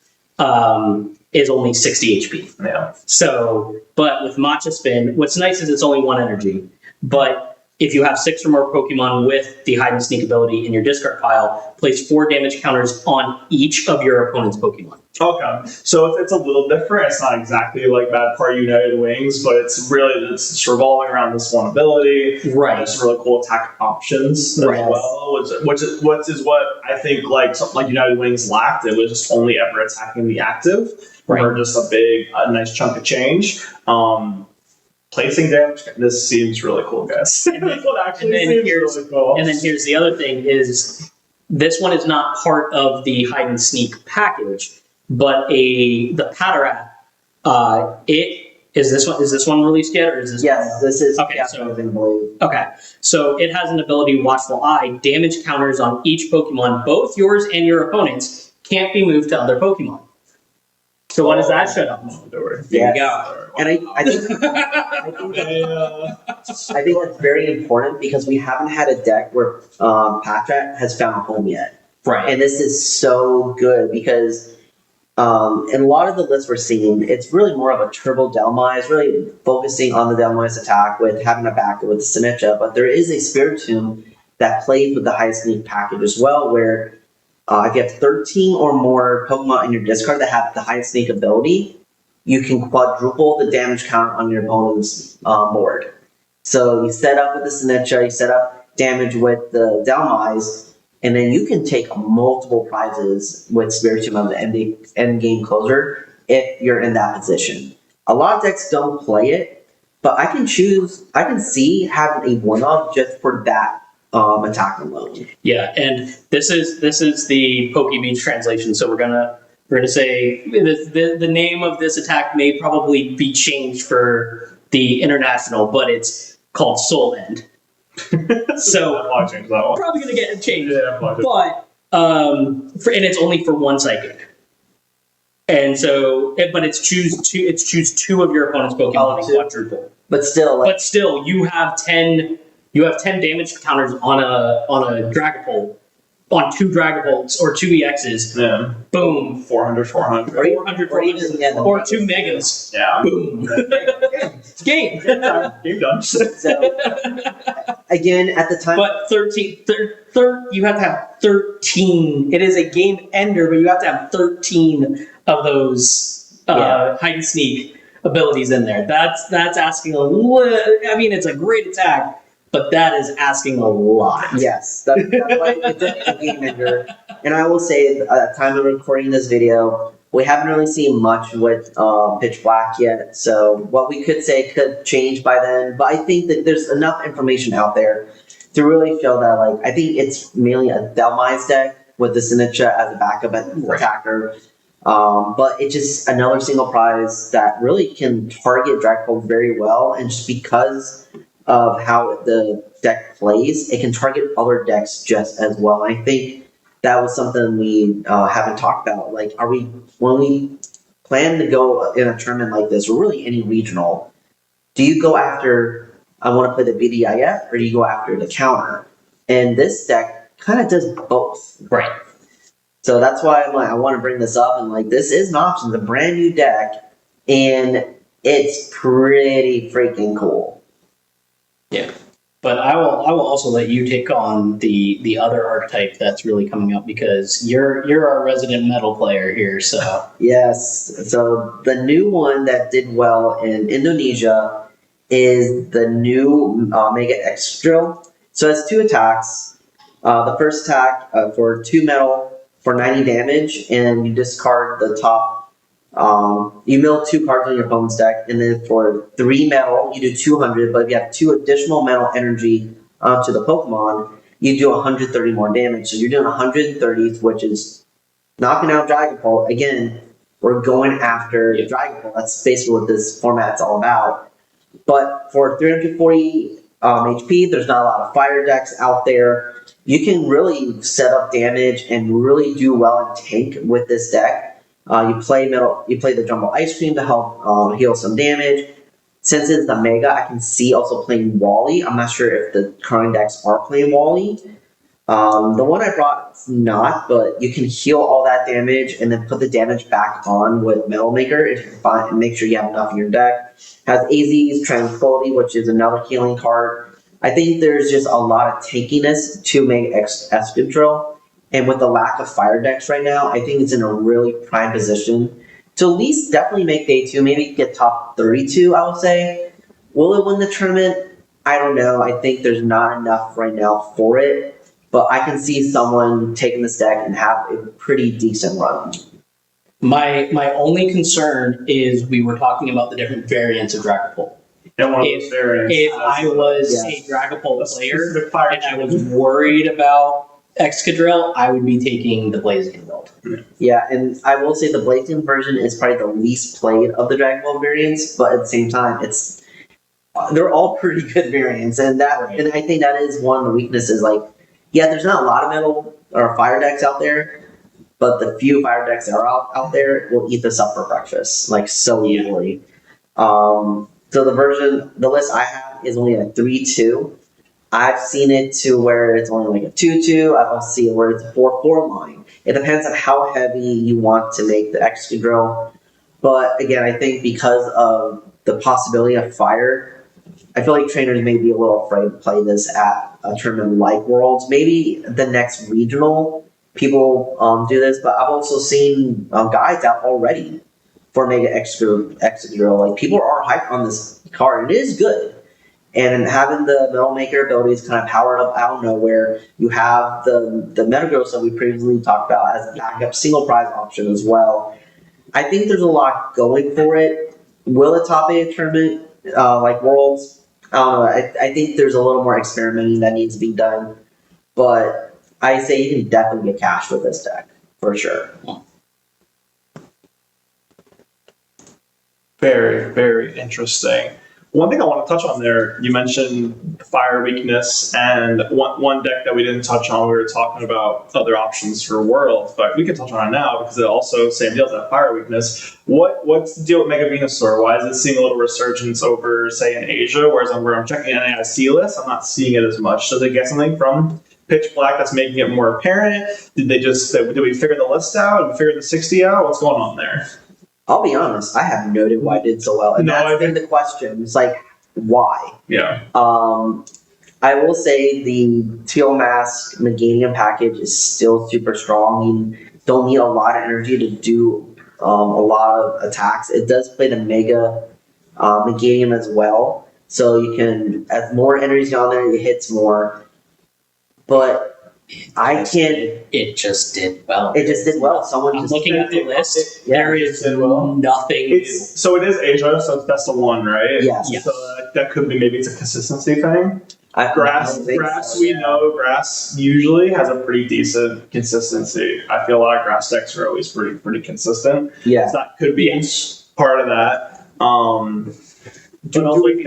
is only 60 HP. Yeah. So, but with Matcha Spin, what's nice is it's only 1 energy, but if you have 6 or more Pokemon with the hide and sneak ability in your discard pile, place 4 damage counters on each of your opponent's Pokemon. Okay, so it's a little different. It's not exactly like Bad Part United Wings, but it's just revolving around this one ability. Right. There's some really cool attack options as Right. well, which is what I think like something like United Wings lacked. It was just only ever attacking the active, Right. or just a nice chunk of change. Placing damage. This seems really cool, guys. And then here's the other thing is this one is not part of the hide and sneak package, but the Patarat, is this one released yet, or is this? Yes, this is. Okay, so okay, so it has an ability, Watchful Eye. Damage counters on each Pokemon, both yours and your opponent's, can't be moved to other Pokemon. So what does that shut up? There you go. And I think that's very important because we haven't had a deck where Patrat has found a home yet. Right. And this is so good because in a lot of the lists we're seeing, it's really more of a Turbo Delmise, really focusing on the Delmise attack with having a backup with the Sinistcha. But there is a Spiritomb that plays with the highest sneak package as well, where if you have 13 or more Pokemon in your discard that have the highest sneak ability, you can quadruple the damage count on your opponent's board. So you set up with the Sinistcha, you set up damage with the Delmise, and then you can take multiple prizes with Spiritomb of the end game closer if you're in that position. A lot of decks don't play it, but I can see having a one-off just for that attack alone. Yeah, and this is the PokeBeach translation. So we're gonna say the name of this attack may probably be changed for the international, but it's called Soul End. So probably gonna get it changed. Yeah, but and it's only for 1 psychic. And so, but it's choose 2 of your opponent's Pokemon and quadruple. But still, you have 10 damage counters on a Dragapult, on 2 Dragabolts or 2 EXs. Yeah. Boom. 400. 400, or 2 Megas. Yeah. Boom. It's game. Game done. So, again, at the time. But 13, you have to have 13. It is a game ender, but you have to have 13 of those hide and sneak abilities in there. That's asking a little. I mean, it's a great attack, but that is asking a lot. Yes, that's why it's a game ender. And I will say, at the time of recording this video, we haven't really seen much with Pitch Black yet. So what we could say could change by then. But I think that there's enough information out there to really show that, like, I think it's mainly a Delmise deck with the Sinistcha as a backup attacker. But it's just another single prize that really can target Dragapult very well, and just because of how the deck plays, it can target other decks just as well. And I think that was something we haven't talked about. Like, when we plan to go in a tournament like this, or really any regional, do you go after, I want to play the BDIF, or do you go after the counter? And this deck kind of does both. Right. So that's why I'm like, I want to bring this up, and like, this is an option. It's a brand new deck, and it's pretty freaking cool. Yeah, but I will also let you take on the other archetype that's really coming up, because you're our resident metal player here. So yes, so the new one that did well in Indonesia is the new Mega X Drill. So it has 2 attacks. The first attack for 2 metal for 90 damage, and you discard the top. You mill 2 cards on your opponent's deck, and then for 3 metal, you do 200. But if you have 2 additional metal energy onto the Pokemon, you do 130 more damage. So you're doing 130, which is knocking out Dragapult. Again, we're going after Dragapult. That's basically what this format's all about. But for 340 HP, there's not a lot of fire decks out there. You can really set up damage and really do well in tank with this deck. You play the Jumbo Ice Cream to help heal some damage. Since it's the Mega, I can see also playing Wally. I'm not sure if the current decks are playing Wally. The one I brought is not, but you can heal all that damage and then put the damage back on with Metal Maker if you find, and make sure you have enough in your deck. Has AZ's Tranquility, which is another healing card. I think there's just a lot of tankiness to make Excadrill, and with the lack of fire decks right now, I think it's in a really prime position to at least definitely make day 2, maybe get top 32, I would say. Will it win the tournament? I don't know. I think there's not enough right now for it, but I can see someone taking this deck and have a pretty decent run. My only concern is we were talking about the different variants of Dragapult. And one of those variants. If I was Yes. a Dragapult player The fire and I was worried about Excadrill, I would be taking the Blaziken build. Yeah, and I will say the Blaziken version is probably the least played of the Dragon Ball variants, but at the same time, they're all pretty good variants, and I think that is one of the weaknesses. Like, yeah, there's not a lot of metal or fire decks out there, but the few fire decks that are out there will eat this up for breakfast, like so easily. So the list I have is only a 3-2. I've seen it to where it's only like a 2-2. I've also seen it where it's a 4-4 line. It depends on how heavy you want to make the Excadrill. But again, I think because of the possibility of fire, I feel like trainers may be a little afraid to play this at a tournament like Worlds. Maybe the next regional people do this, but I've also seen guides out already for Mega Excadrill. Like, people are hyped on this card. It is good. And having the Metal Maker abilities kind of powered up out of nowhere, you have the Metagross that we previously talked about as a backup single prize option as well. I think there's a lot going for it. Will it top a tournament like Worlds? I don't know. I think there's a little more experimenting that needs to be done. But I say you can definitely get cash with this deck, for sure. Very, very interesting. One thing I want to touch on there, you mentioned fire weakness, and one deck that we didn't touch on, we were talking about other options for Worlds, but we can touch on it now because it also, same deal, that fire weakness. What's the deal with Mega Venusaur? Why is it seeing a little resurgence over, say, in Asia, whereas where I'm checking NAIC lists, I'm not seeing it as much. Does it get something from Pitch Black that's making it more apparent? Did we figure the list out? Did we figure the 60 out? What's going on there? I'll be honest, I have no idea why it did so well. And that's been the question. It's like, why? Yeah. I will say the Teal Mask Meganium package is still super strong. You don't need a lot of energy to do a lot of attacks. It does play the Mega Meganium as well. So you can, as more energy on there, it hits more. But I can't. It just did well. It just did well. Someone I'm just looking at the list. Yeah, There is nothing new. So it is Asia, so that's the one, right? Yes. Yes. So that could be, maybe it's a consistency thing. Grass, we know grass usually has a pretty decent consistency. I feel like grass decks are always pretty consistent. Yeah. So that could be part of that. Do we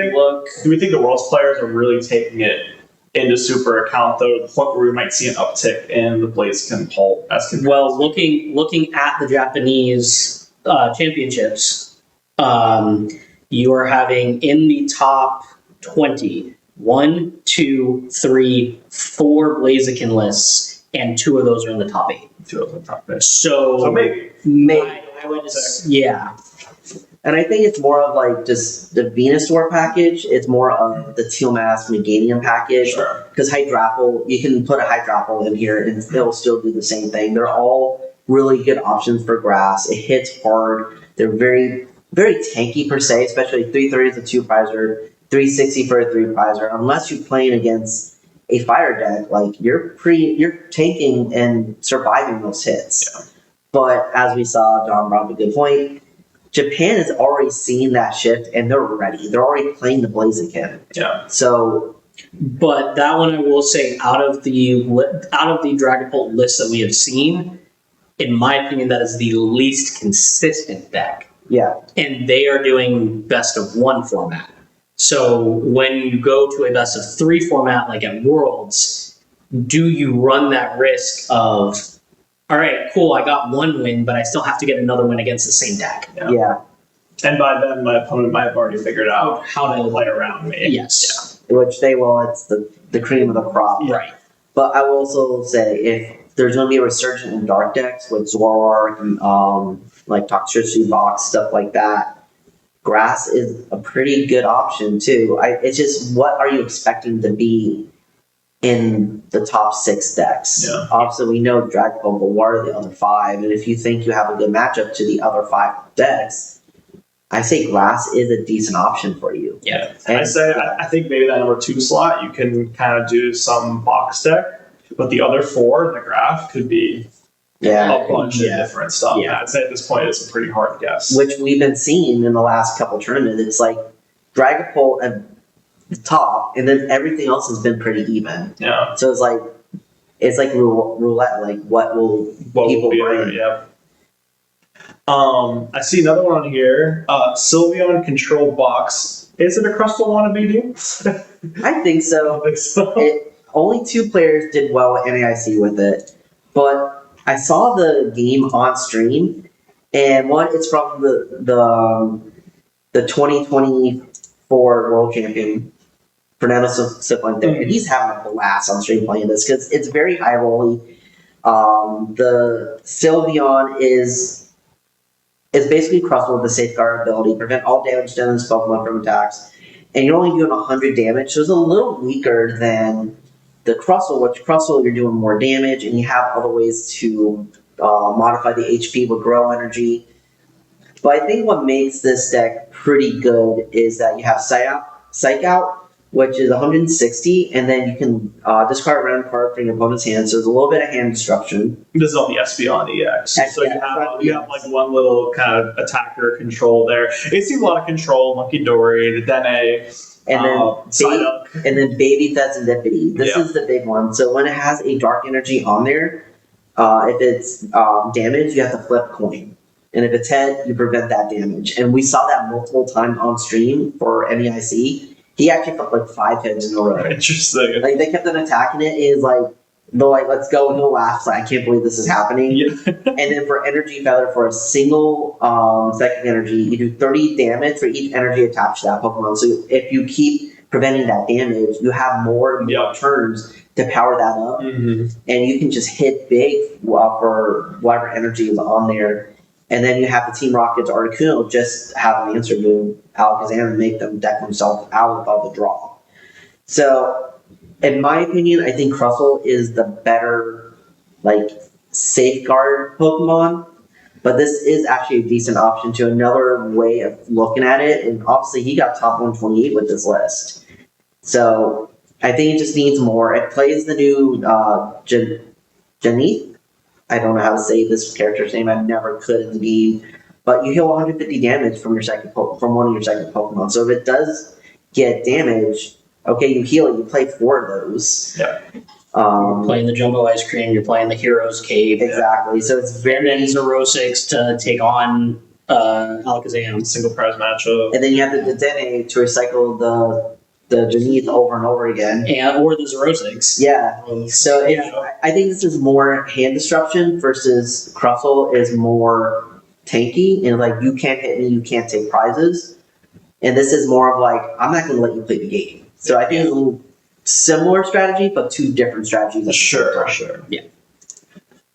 think the Worlds players are really taking it into super account, though, the point where we might see an uptick in the Blaziken pulp as compared? Well, looking at the Japanese championships, you are having in the top 20, 1, 2, 3, 4 Blaziken lists, and 2 of those are in the top 8. 2 of the top 8. So maybe. I would, yeah. And I think it's more of like just the Venusaur package. It's more of the Teal Mask Meganium package. Because Hydrapple, you can put a Hydrapple in here and it'll still do the same thing. They're all really good options for grass. It hits hard. They're very, very tanky per se, especially 330 is a 2-prizer, 360 for a 3-prizer. Unless you're playing against a fire deck, like you're tanking and surviving those hits. Yeah. But as we saw, John brought up a good point. Japan has already seen that shift and they're ready. They're already playing the Blaziken. Yeah. So, but that one I will say, out of the Dragapult list that we have seen, in my opinion, that is the least consistent deck. yeah. And they are doing best of 1 format. So when you go to a best of 3 format, like at Worlds, do you run that risk of, all right, cool, I got 1 win, but I still have to get another win against the same deck? Yeah. And by then, my opponent might have already figured out how to play around me. Yes. Which it's the cream of the crop. Right. But I will also say, if there's going to be a resurgence in dark decks with Zoroark and like Toxtricity Box, stuff like that, grass is a pretty good option too. It's just what are you expecting to be in the top 6 decks? Yeah. Obviously, we know Dragapult, but what are the other 5? And if you think you have a good matchup to the other 5 decks, I say grass is a decent option for you. Yeah. And I think maybe that number 2 slot you can kind of do some box deck, but the other 4 in the graph could be a bunch of different stuff. Yeah. I'd say at this point it's a pretty hard guess. Which we've been seeing in the last couple tournaments. It's like Dragapult at the top, and then everything else has been pretty even. Yeah. So it's like roulette. Like what will people be bring? there? Yeah. I see another one on here. Sylveon Control Box. Is it a Crustle wannabe, dude? I think so. I think so. Only 2 players did well at NAIC with it, but I saw the game on stream, and it's from the 2024 World Champion, Fernando Cifuentes, and he's having a blast on stream playing this because it's very high rolly. The Sylveon is basically Crustle with the Safeguard ability, prevent all damage done in this Pokemon from attacks, and you're only doing 100 damage, so it's a little weaker than the Crustle, which Crustle you're doing more damage, and you have other ways to modify the HP with Grow Energy. But I think what makes this deck pretty good is that you have Psych Out, which is 160, and then you can discard a random card from your opponent's hand, so there's a little bit of hand destruction. This is on the Espeon EX. So you have like one little kind of attacker control there. It's seen a lot of control, Monkey Dory, the Dene, and then Baby Serendipity. This is the big one. So when it has a dark energy on there, if it's damage, you have to flip coin. And if it's head, you prevent that damage. And we saw that multiple times on stream for NEIC. He actually flipped like 5 heads in a row. Interesting. Like they kept on attacking it. Is like they're like, let's go, and he'll laugh. Like I can't believe this is happening. Yeah. And then for Energy Feather, for a single second energy, you do 30 damage for each energy attached to that Pokemon. So if you keep preventing that damage, you have more turns to power that up, and you can just hit big for whatever energy is on there. And then you have the Team Rocket's Articuno just have an answer to Alakazam and make them deck themselves out with all the draw. So, in my opinion, I think Crustle is the better, like, safeguard Pokemon. But this is actually a decent option to another way of looking at it. And obviously, he got top 128 with this list. So, I think it just needs more. It plays the new Janith. I don't know how to say this character's name. I never could in the game. But you heal 150 damage from one of your second Pokemon. So if it does get damage, okay, you heal it. You play 4 of those. Yeah. You're playing the Jumbo Ice Cream. You're playing the Hero's Cave. Exactly. So it's very... And then Zerosix to take on Alakazam. Single prize matchup. And then you have the Dene to recycle the Janith over and over again. Or the Zerosix. Yeah. So I think this is more hand disruption versus Crustle is more tanky. And like, you can't hit me, you can't take prizes. And this is more of like, I'm not going to let you play the game. So I think it's a little similar strategy, but 2 different strategies. Sure. Yeah.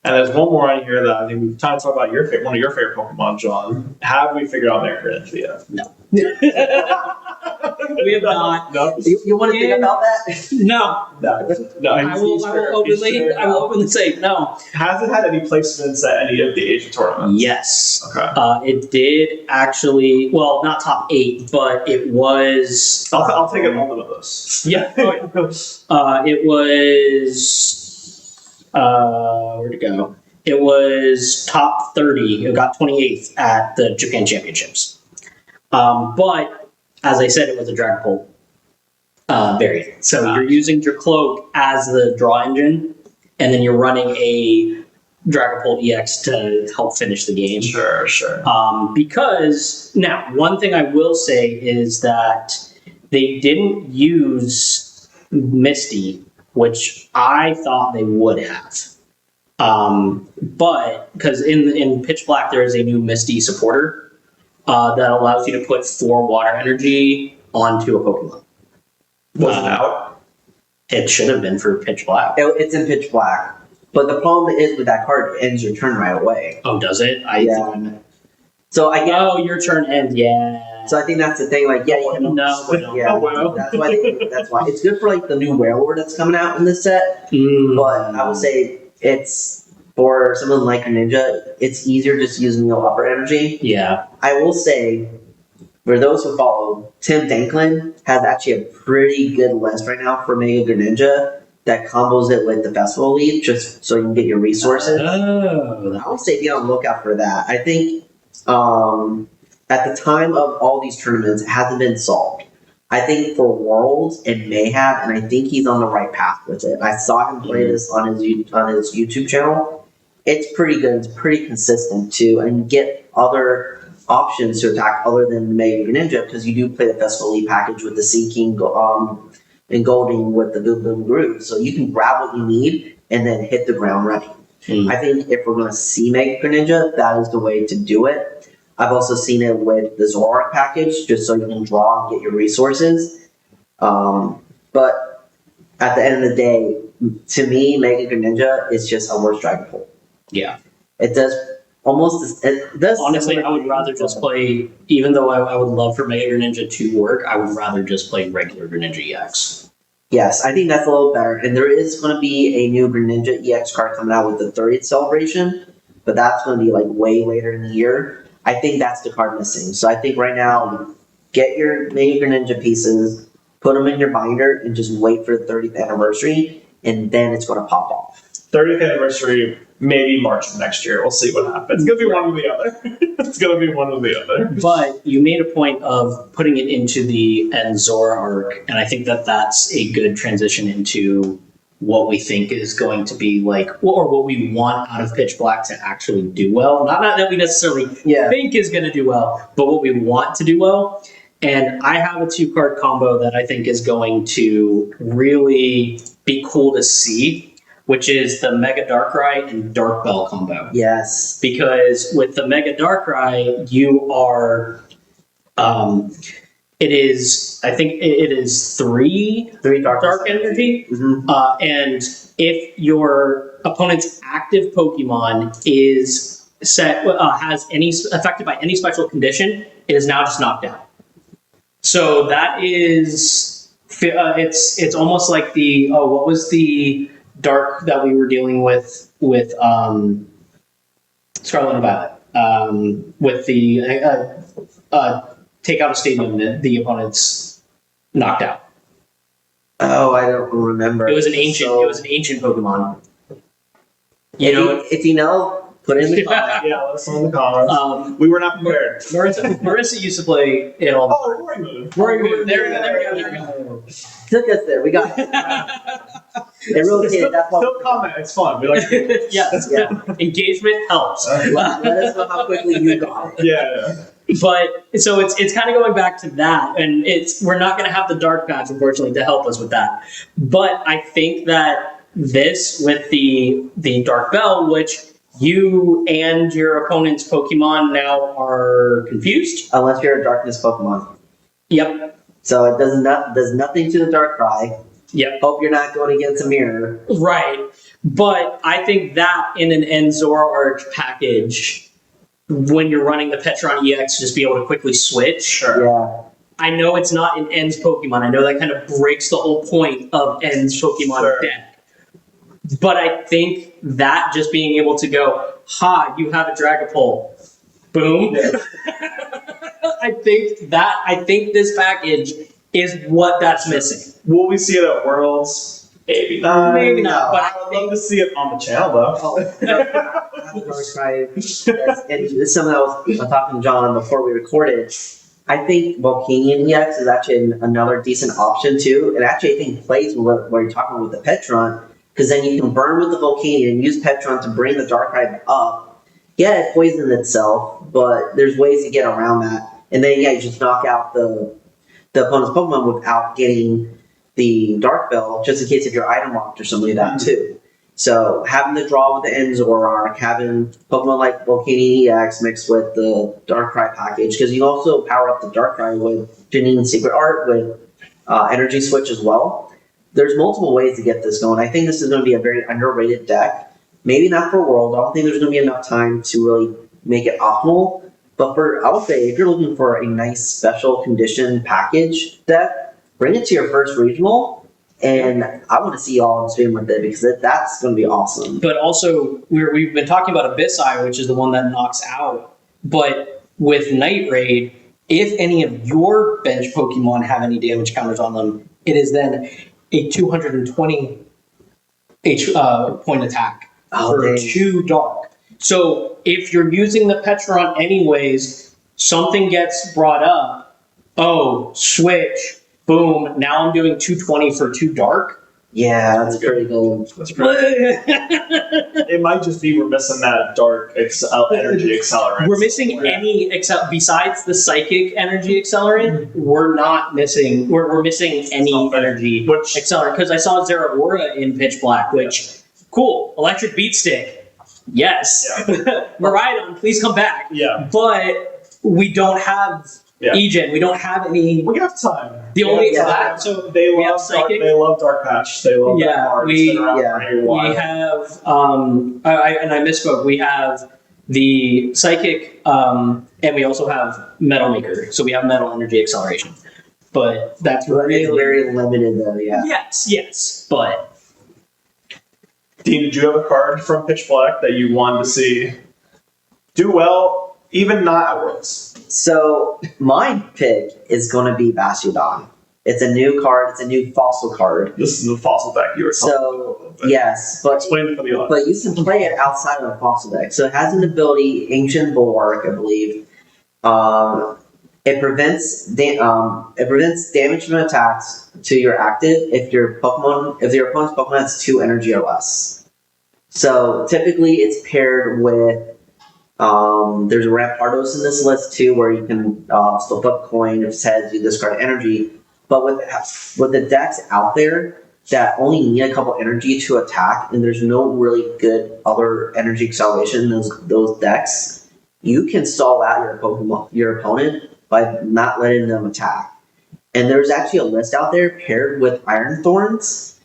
And there's one more on here that I think we've time to talk about one of your favorite Pokemon, John. Have we figured out their credential yet? No. We have not. No. You want to think about that? No. I will openly say no. Has it had any placements at any of the Asia tournaments? Yes. Okay. It did actually. Well, not top 8, but it was. I'll take a moment of this. Yeah. It was. Where'd it go? It was top 30. It got 28th at the Japan Championships. But as I said, it was a Dragapult variant. So you're using your Cloak as the draw engine, and then you're running a Dragapult EX to help finish the game. Sure. Because now, one thing I will say is that they didn't use Misty, which I thought they would have. But because in Pitch Black there is a new Misty supporter that allows you to put 4 water energy onto a Pokemon. Was it out? It should have been for Pitch Black. It's in Pitch Black. But the problem is with that card, it ends your turn right away. Oh, does it? So I guess, your turn ends. Yeah. So I think that's the thing. Like, yeah, you can, No. yeah, that's why it's good for like the new Werelord that's coming out in this set. But I would say it's for someone like Greninja, it's easier just using the upper energy. Yeah. I will say, for those who follow, Tim Danklin has actually a pretty good list right now for Mega Greninja that combos it with the Festival Lead, just so you can get your resources. Oh, I would say be on the lookout for that. I think at the time of all these tournaments, it hasn't been solved. I think for Worlds, it may have, and I think he's on the right path with it. I saw him play this on his YouTube channel. It's pretty good. It's pretty consistent too, and you get other options to attack other than Mega Greninja because you do play the Festival League package with the Sea King and Golding with the Boom Boom Groove, so you can grab what you need and then hit the ground running. I think if we're going to see Mega Greninja, that is the way to do it. I've also seen it with the Zoroark package, just so you can draw and get your resources. But at the end of the day, to me, Mega Greninja is just a worse Dragon Ball. Yeah. It does almost. It does. Honestly, I would rather just play. Even though I would love for Mega Greninja to work, I would rather just play regular Greninja EX. Yes, I think that's a little better. And there is going to be a new Greninja EX card coming out with the 30th celebration, but that's going to be like way later in the year. I think that's the card missing. So I think right now, get your Mega Greninja pieces, put them in your binder, and just wait for the 30th anniversary, and then it's going to pop off. 30th anniversary, maybe March of next year. We'll see what happens. It's going to be one or the other. It's going to be one or the other. But you made a point of putting it into the Enzora arc, and I think that that's a good transition into what we think is going to be like, or what we want out of Pitch Black to actually do well. Not that we necessarily think is going to do well, but what we want to do well. And I have a 2-card combo that I think is going to really be cool to see, which is the Mega Darkrai and Dark Bell combo. Yes. Because with the Mega Darkrai, you are, it is, I think it is three dark energy. And if your opponent's active Pokemon is has any affected by any special condition, it is now just knocked out. So that is, it's almost like the, what was the dark that we were dealing with Scarlet and Violet, with the take out a stadium that the opponent's knocked out. Oh, I don't remember. It was an ancient. It was an ancient Pokemon. If you know, put it in the comments. Yeah, let us know in the comments. We were not prepared. Marissa used to play it all. Oh, Rory Moon. Rory Moon. There we go. Took us there. We got it. It rotated. That's what. Still comment. It's fun. We like it. Yeah. Engagement helps. Let us know how quickly you got it. Yeah. But so it's kind of going back to that, and we're not going to have the dark patch, unfortunately, to help us with that. But I think that this with the Dark Bell, which you and your opponent's Pokemon now are confused, Unless you're a darkness Pokemon. Yep. So it does nothing to the Darkrai. Yep. Hope you're not going against a mirror. Right. But I think that in an Enzora Arch package, when you're running the Petron EX, just be able to quickly switch. Sure. Yeah. I know it's not an En's Pokemon. I know that kind of breaks the whole point of En's Pokemon deck. But I think that just being able to go, you have a Dragapult. Boom. Yeah. I think this package is what that's missing. Will we see it at Worlds? Maybe not. Maybe not. But I would love to see it on the channel, though. And this is something I was talking to John before we recorded. I think Volcanion EX is actually another decent option too. It actually, I think, plays with what you're talking with the Petron, because then you can burn with the Volcanion and use Petron to bring the Darkrai up. Yeah, it poisons itself, but there's ways to get around that. And then, you just knock out the opponent's Pokemon without getting the Dark Bell, just in case if you're item locked or something like that too. So having the draw with the Enzora, having Pokemon like Volcanion EX mixed with the Darkrai package, because you also power up the Darkrai with Janine's Secret Art with Energy Switch as well. There's multiple ways to get this going. I think this is going to be a very underrated deck. Maybe not for World. I don't think there's going to be enough time to really make it optimal. But I would say if you're looking for a nice special condition package deck, bring it to your first regional, and I want to see y'all on stream with it because that's going to be awesome. But also, we've been talking about Abyssai, which is the one that knocks out. But with Night Raid, if any of your bench Pokemon have any damage counters on them, it is then a 220 point attack for 2 dark. So if you're using the Petron anyways, something gets brought up. Oh, switch, boom! Now I'm doing 220 for 2 dark. Yeah, that's pretty cool. That's great. It might just be we're missing that dark energy accelerant. We're missing any besides the psychic energy accelerant. We're not missing. We're missing any energy accelerant because I saw Zeraora in Pitch Black, which cool. Electric Beat Stick, yes. Yeah. Miraidon, please come back. Yeah, but we don't have. Yeah. Egen, we don't have any. We have time. The only so they love psychic. They love Dark Patch. They love that card. We have and I misspoke. We have the psychic, and we also have Metal Maker. So we have Metal Energy Acceleration, but that's really very limited though. Yeah. Yes, but. Dean, did you have a card from Pitch Black that you wanted to see do well, even not at Worlds? So my pick is going to be Bastiodon. It's a new card. It's a new fossil card. This is the fossil deck you were talking about. Yes, but explain it for the audience. But you can play it outside of the fossil deck. So it has an ability, Ancient Bulwark, I believe. It prevents damage from attacks to your active if your opponent's Pokemon has 2 energy or less. So typically it's paired with. There's a Rampardos in this list too, where you can still flip a coin if it says you discard energy. But with the decks out there that only need a couple energy to attack, and there's no really good other energy acceleration in those decks, you can stall out your opponent by not letting them attack. And there's actually a list out there paired with Iron Thorns.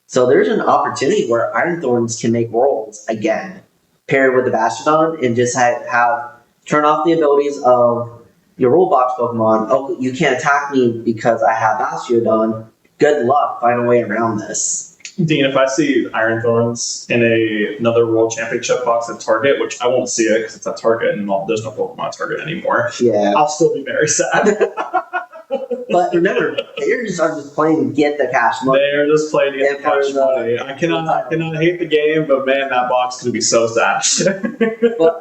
So there's an opportunity where Iron Thorns can make Worlds again, paired with the Bastiodon, and just have turn off the abilities of your rule box Pokemon. Oh, you can't attack me because I have Bastiodon. Good luck, find a way around this. Dean, if I see Iron Thorns in another World Championship box at Target, which I won't see it because it's at Target and there's no Pokemon at Target anymore, I'll still be very sad. But remember, players are just playing to get the cash money. They are just playing to get the cash money. I cannot hate the game, but man, that box is going to be so sad. But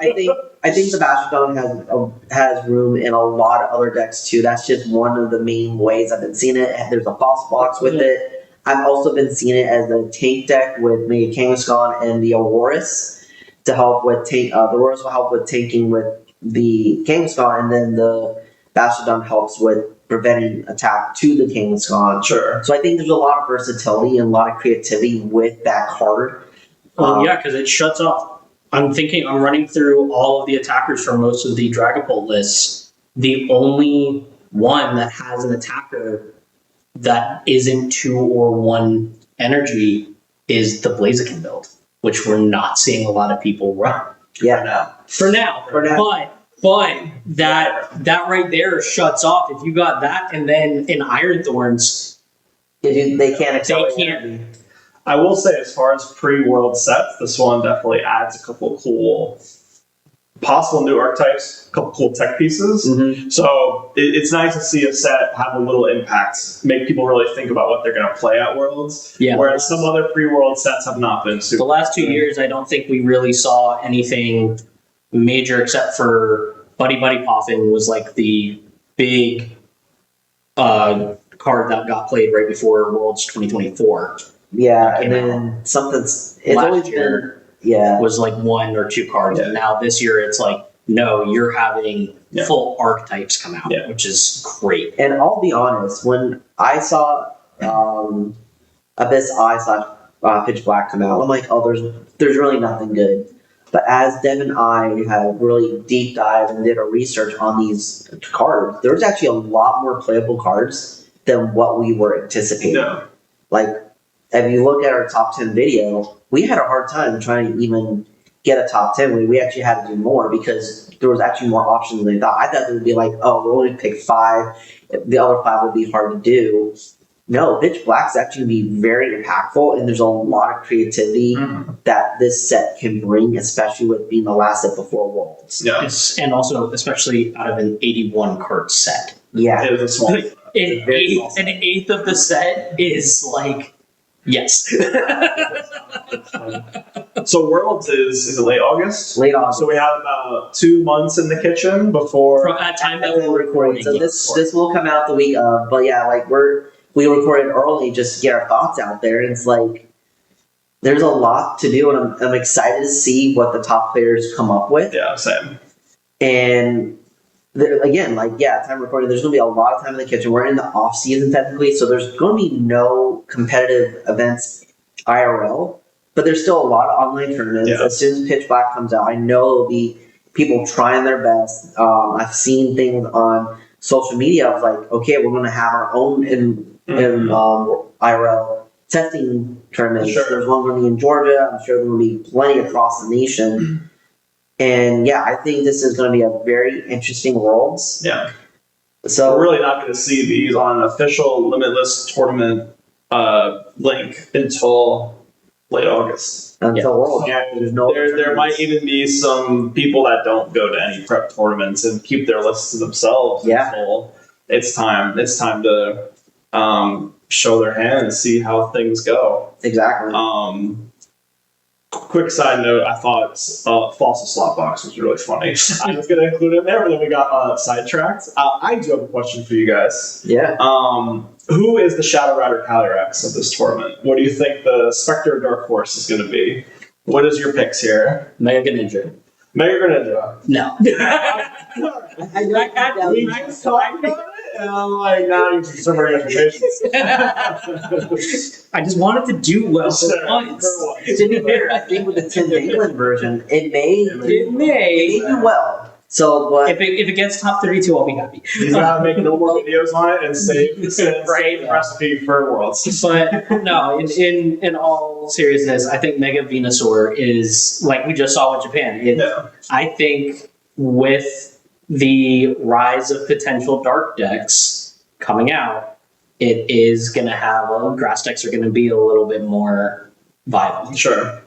I think the Bastiodon has room in a lot of other decks too. That's just one of the main ways I've been seeing it. There's a boss box with it. I've also been seeing it as a tank deck with maybe Kangaskhan and the Aurorus to help with tank. The Aurorus will help with tanking with the Kangaskhan, and then the Bastiodon helps with preventing attack to the Kangaskhan. Sure. So I think there's a lot of versatility and a lot of creativity with that card. Yeah, because it shuts off. I'm running through all of the attackers for most of the Dragapult lists. The only one that has an attacker that isn't 2 or 1 energy is the Blaziken build, which we're not seeing a lot of people run. Yeah. For now. But that right there shuts off. If you got that and then in Iron Thorns, they can't accelerate. I will say, as far as pre-world sets, this one definitely adds a couple cool possible new archetypes, a couple cool tech pieces. Mm-hmm. So it's nice to see a set have a little impact, make people really think about what they're going to play at Worlds. Yeah. Whereas some other pre-world sets have not been super. The last 2 years, I don't think we really saw anything major except for Buddy Poffin was like the big card that got played right before Worlds 2024. Yeah, and then it's always been was like 1 or 2 cards, and now this year it's like, no, you're having full archetypes come out, which is great. And I'll be honest, when I saw Abyss Eye / Pitch Black come out, I'm like, oh, there's really nothing good. But as Dev and I have really deep dived and did a research on these cards, there's actually a lot more playable cards than what we were anticipating. Yeah. Like, if you look at our top 10 video, we had a hard time trying to even get a top 10, we actually had to do more because there was actually more options than they thought. I thought it would be like, oh, we'll only pick 5. The other 5 would be hard to do. No, Pitch Black's actually be very impactful, and there's a lot of creativity that this set can bring, especially with being the last set before Worlds. Yeah. And also, especially out of an 81 card set. Yeah. It is a small. An eighth of the set is like, yes. So Worlds is it late August? Late August. So we have about 2 months in the kitchen before. From that time that we're recording. So this will come out the week of, but yeah, like we recorded early just to get our thoughts out there. And it's like, there's a lot to do, and I'm excited to see what the top players come up with. Yeah, same. And again, like, yeah, time recording, there's going to be a lot of time in the kitchen. We're in the off season technically, so there's going to be no competitive events IRL, but there's still a lot of online tournaments. Yeah. As soon as Pitch Black comes out, I know there'll be people trying their best. I've seen things on social media of like, okay, we're going to have our own IRL testing tournaments. Sure. There's one going to be in Georgia. I'm sure there will be plenty across the nation. And yeah, I think this is going to be a very interesting Worlds. Yeah. So We're really not going to see these on an official Limitless tournament link until late August. until Worlds, there's no. There might even be some people that don't go to any prep tournaments and keep their lists to themselves until it's time. It's time to show their hand and see how things go. Exactly. Quick side note, I thought Fossil Slot Box was really funny. I was going to include it in there, but then we got sidetracked. I do have a question for you guys. Yeah. Who is the Shadow Rider Calyrex of this tournament? What do you think the Spectre Dark Horse is going to be? What is your picks here? Mega Ninja. Mega Greninja. No. We just talked about it, and I'm like, now you're subverting expectations. I just wanted to do well for once. To be fair, I think with the Tim England version, it may do well. So, but If it gets top 32, I'll be happy. He's got to make no more videos on it and save the recipe for Worlds. But no, in all seriousness, I think Mega Venusaur is, like we just saw with Japan. I think with the rise of potential dark decks coming out, it is going to have grass decks are going to be a little bit more viable. Sure.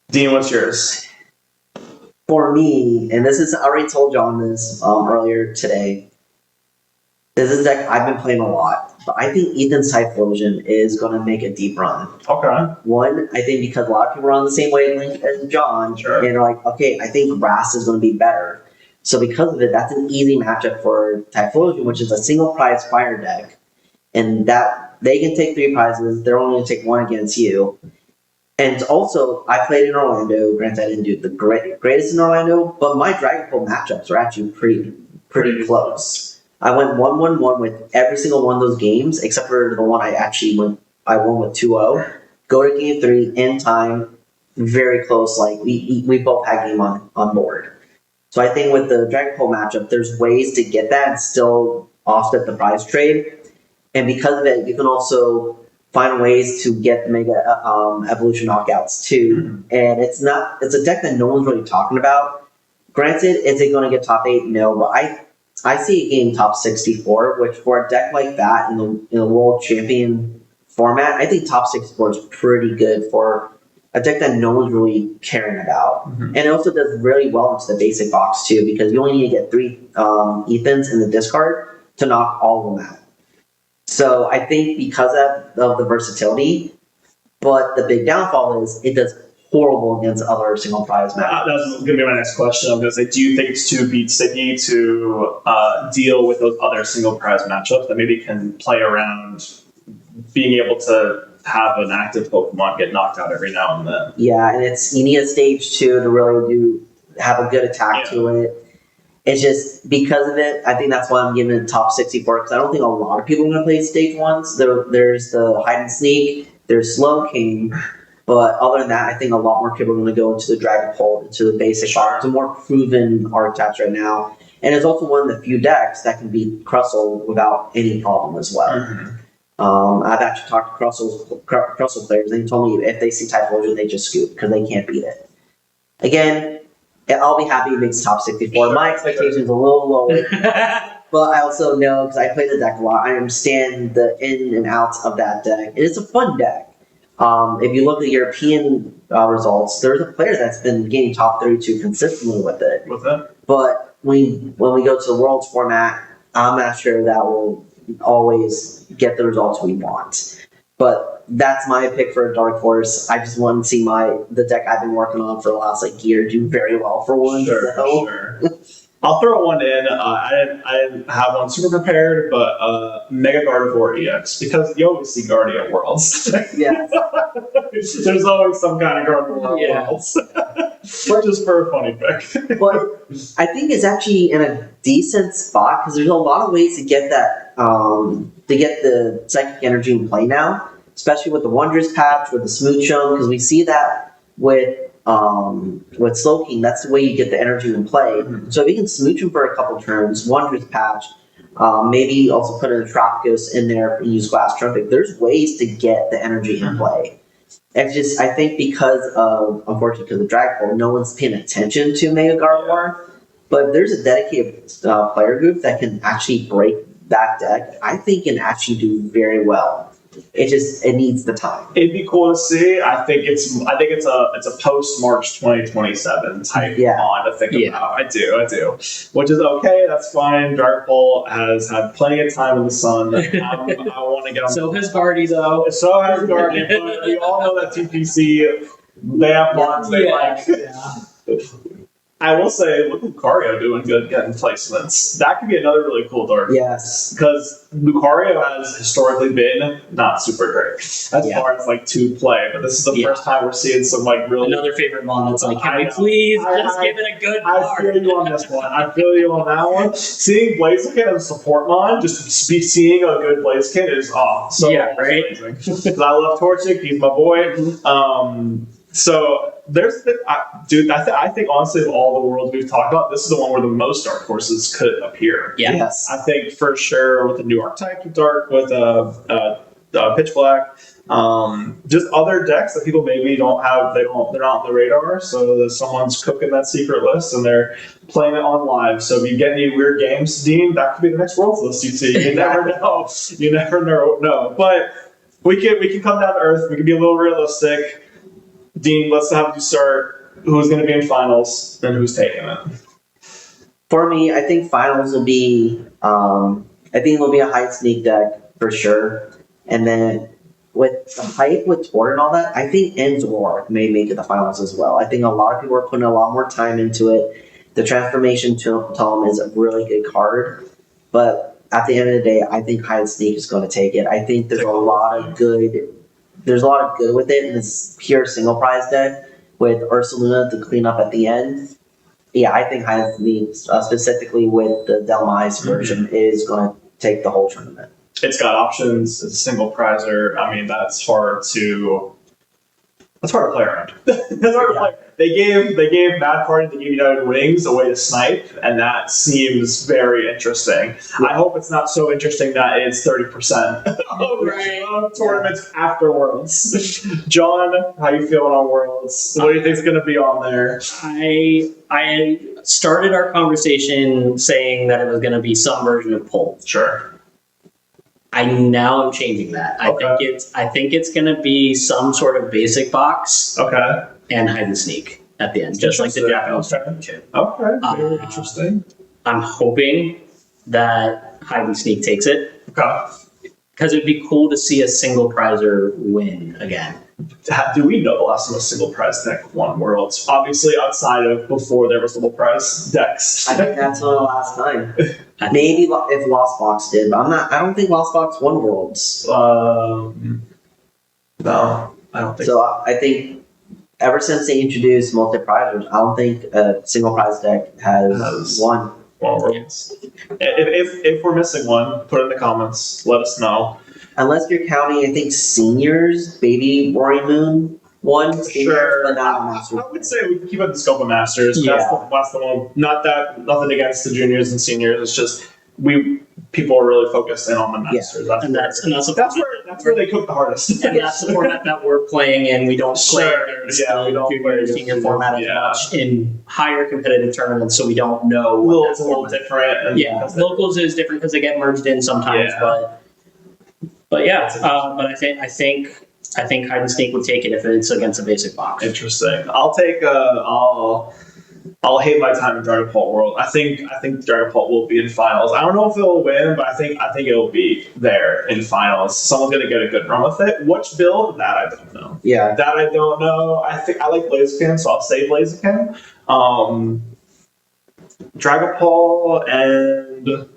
Dean, what's yours? for me, and this is I already told John this earlier today. This is a deck I've been playing a lot, but I think Ethan's Typhlosion is going to make a deep run. Okay. One, I think because a lot of people are on the same wavelength as John, Sure. and they're like, okay, I think Grass is going to be better. So because of it, that's an easy matchup for Typhlosion, which is a single prize fire deck, and that they can take 3 prizes. They're only going to take 1 against you. And also, I played in Orlando. Granted, I didn't do the greatest in Orlando, but my Dragonfall matchups are actually pretty close. I went 1-1-1 with every single one of those games, except for the one I won with 2-0. Go to game 3 in time, very close. Like we both had game on board. So I think with the Dragonfall matchup, there's ways to get that and still offset the prize trade. And because of it, you can also find ways to get the Mega Evolution knockouts too. And it's a deck that no one's really talking about. Granted, is it going to get top 8? No, but I see it getting top 64, which for a deck like that in the World Champion format, I think top 64 is pretty good for a deck that no one's really caring about. Mm-hmm. And it also does really well into the basic box too, because you only need to get 3 Ethans in the discard to knock all of them out. So I think because of the versatility, but the big downfall is it does horrible against other single prize matchups. That's going to be my next question. I'm going to say, do you think it's too beat sticky to deal with those other single prize matchups that maybe can play around being able to have an active Pokemon get knocked out every now and then? Yeah, and you need a stage 2 to really have a good attack to it. It's just because of it, I think that's why I'm giving it top 64, because I don't think a lot of people are going to play stage 1s. There's the hide and sneak, there's Slow King, but other than that, I think a lot more people are going to go into the Dragon Pole, into the basic box, the more proven archetypes right now. And it's also one of the few decks that can beat Crustle without any problem as well. Mm-hmm. I've actually talked to Crustle players, and they told me if they see Typhlosion, they just scoop because they can't beat it. Again, I'll be happy if it makes top 64. My expectations are a little lower, but I also know because I play the deck a lot. I understand the in and outs of that deck. And it's a fun deck. If you look at European results, there's a player that's been getting top 32 consistently with it. With that? But when we go to the Worlds format, I'm not sure that will always get the results we want. But that's my pick for a dark horse. I just want to see the deck I've been working on for the last year do very well for one. Sure. I'll throw one in. I didn't have one super prepared, but Mega Gardevoir EX, because you always see Guardian Worlds. Yeah. There's always some kind of Gardevoir Worlds. Just for a funny pick. But I think it's actually in a decent spot because there's a lot of ways to get that to get the psychic energy in play now, especially with the Wondrous patch, with the Smoochum, because we see that with Slowking, that's the way you get the energy in play. Mm-hmm. So if you can smooch him for a couple turns, Wondrous patch, maybe also put in a Tropius in there and use Glass Trumpet. There's ways to get the energy in play. It's just, I think because of, unfortunately, because of Dragapult, no one's paying attention to Mega Gardevoir. But if there's a dedicated player group that can actually break that deck, I think can actually do very well. It needs the time. It'd be cool to see. I think it's a post March 2027 type mod to think about. I do. Which is okay. That's fine. Dragapult has had plenty of time in the sun. I want to get on. So has Guardy though. So has Guardy. But we all know that TPC, they have mods they like. Yeah. I will say, look at Lucario doing good, getting placements. That could be another really cool dark. Yes. Because Lucario has historically been not super great as far as to play, but this is the first time we're seeing some really another favorite mon that's can we please just give it a good card? I feel you on this one. I feel you on that one. Seeing Blaziken as a support mon, just seeing a good Blaziken is so amazing. Because I love Torchic, he's my boy. So there's, I think honestly of all the worlds we've talked about, this is the one where the most dark horses could appear. Yeah. Yes. I think for sure with the new archetype of dark, with Pitch Black, just other decks that people maybe don't have, they're not on the radar. So someone's cooking that secret list and they're playing it on live. So if you get any weird games, Dean, that could be the next worlds list you see. You never know. You never know. But we can come down to earth. We can be a little realistic. Dean, let's have you start. Who's going to be in finals and who's taking it? For me, I think finals will be. I think it'll be a high sneak deck for sure, and then with the hype with Tor and all that, I think Enzor may make it the finals as well. I think a lot of people are putting a lot more time into it. The transformation tome is a really good card, but at the end of the day, I think high sneak is going to take it. I think there's a lot of good. There's a lot of good with it in this pure single prize deck with Ursaluna to clean up at the end. Yeah, I think High Sneak, specifically with the Delmise version, is going to take the whole tournament. It's got options. It's a single prizer. I mean, that's hard to play around. That's hard to play. They gave Mad Party, they gave United Wings a way to snipe, and that seems very interesting. Yeah. I hope it's not so interesting that it's 30% of tournaments after Worlds. John, how you feeling on Worlds? What do you think is going to be on there? I started our conversation saying that it was going to be some version of Pull. Sure. I'm changing that. Okay. I think it's going to be some sort of basic box. Okay. And hide and sneak at the end, just like the Japanese Championship. Okay. Very interesting. I'm hoping that hide and sneak takes it. Okay. Because it'd be cool to see a single prizer win again. Do we know the last time a single prize deck won Worlds? Obviously, outside of before there were single prize decks. I think that's the last time. Maybe if Lost Box did, but I don't think Lost Box won Worlds. No, I don't think so. I think ever since they introduced multi-prizers, I don't think a single prize deck has won Worlds. If we're missing one, put it in the comments. Let us know. Unless you're counting, I think seniors, Baby Roaring Moon won. Sure. But not Masters. I would say we can keep it in the scope of Masters. Yeah. That's the one. Nothing against the juniors and seniors. It's just people are really focused in on the Masters. And that's That's where they cook the hardest. and that's the format that we're playing in. We don't play Sure, against yeah, we the don't junior play and against senior the- format as yeah. much in higher competitive tournaments, so we don't know. It's a little different. And Yeah, locals is different because they get merged in sometimes, Yeah. but yeah, but I think hide and seek would take it if it's against a basic box. Interesting. I'll hate my time in Dragon Ball World. I think Dragon Ball will be in finals. I don't know if it'll win, but I think it'll be there in finals. Someone's gonna get a good run with it. Which build? That I don't know. Yeah. That I don't know. I think I like Blaziken, so I'll say Blaziken. Dragon Ball and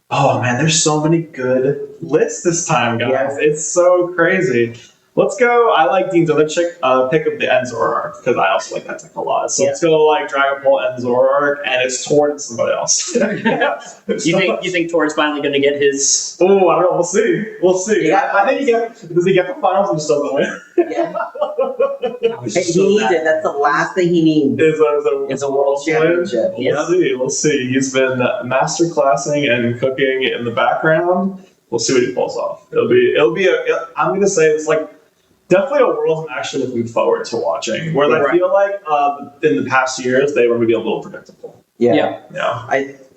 oh man, there's so many good lists this time, guys. Yeah. It's so crazy. Let's go. I like Dean's other pick of the Enzor arc because I also like that deck a lot. So let's go like Dragon Ball Enzor arc, and it's towards somebody else. You think Tor's finally going to get his? Oh, I don't know. We'll see. We'll see. Yeah. I think does he get the finals and just doesn't win? Yeah. He needs it. That's the last thing he needs. It's a world championship. We'll see. We'll see. He's been master classing and cooking in the background. We'll see what he pulls off. I'm gonna say it's like definitely a world I'm actually looking forward to watching. Where I feel like in the past years they were maybe a little predictable. Yeah. Yeah.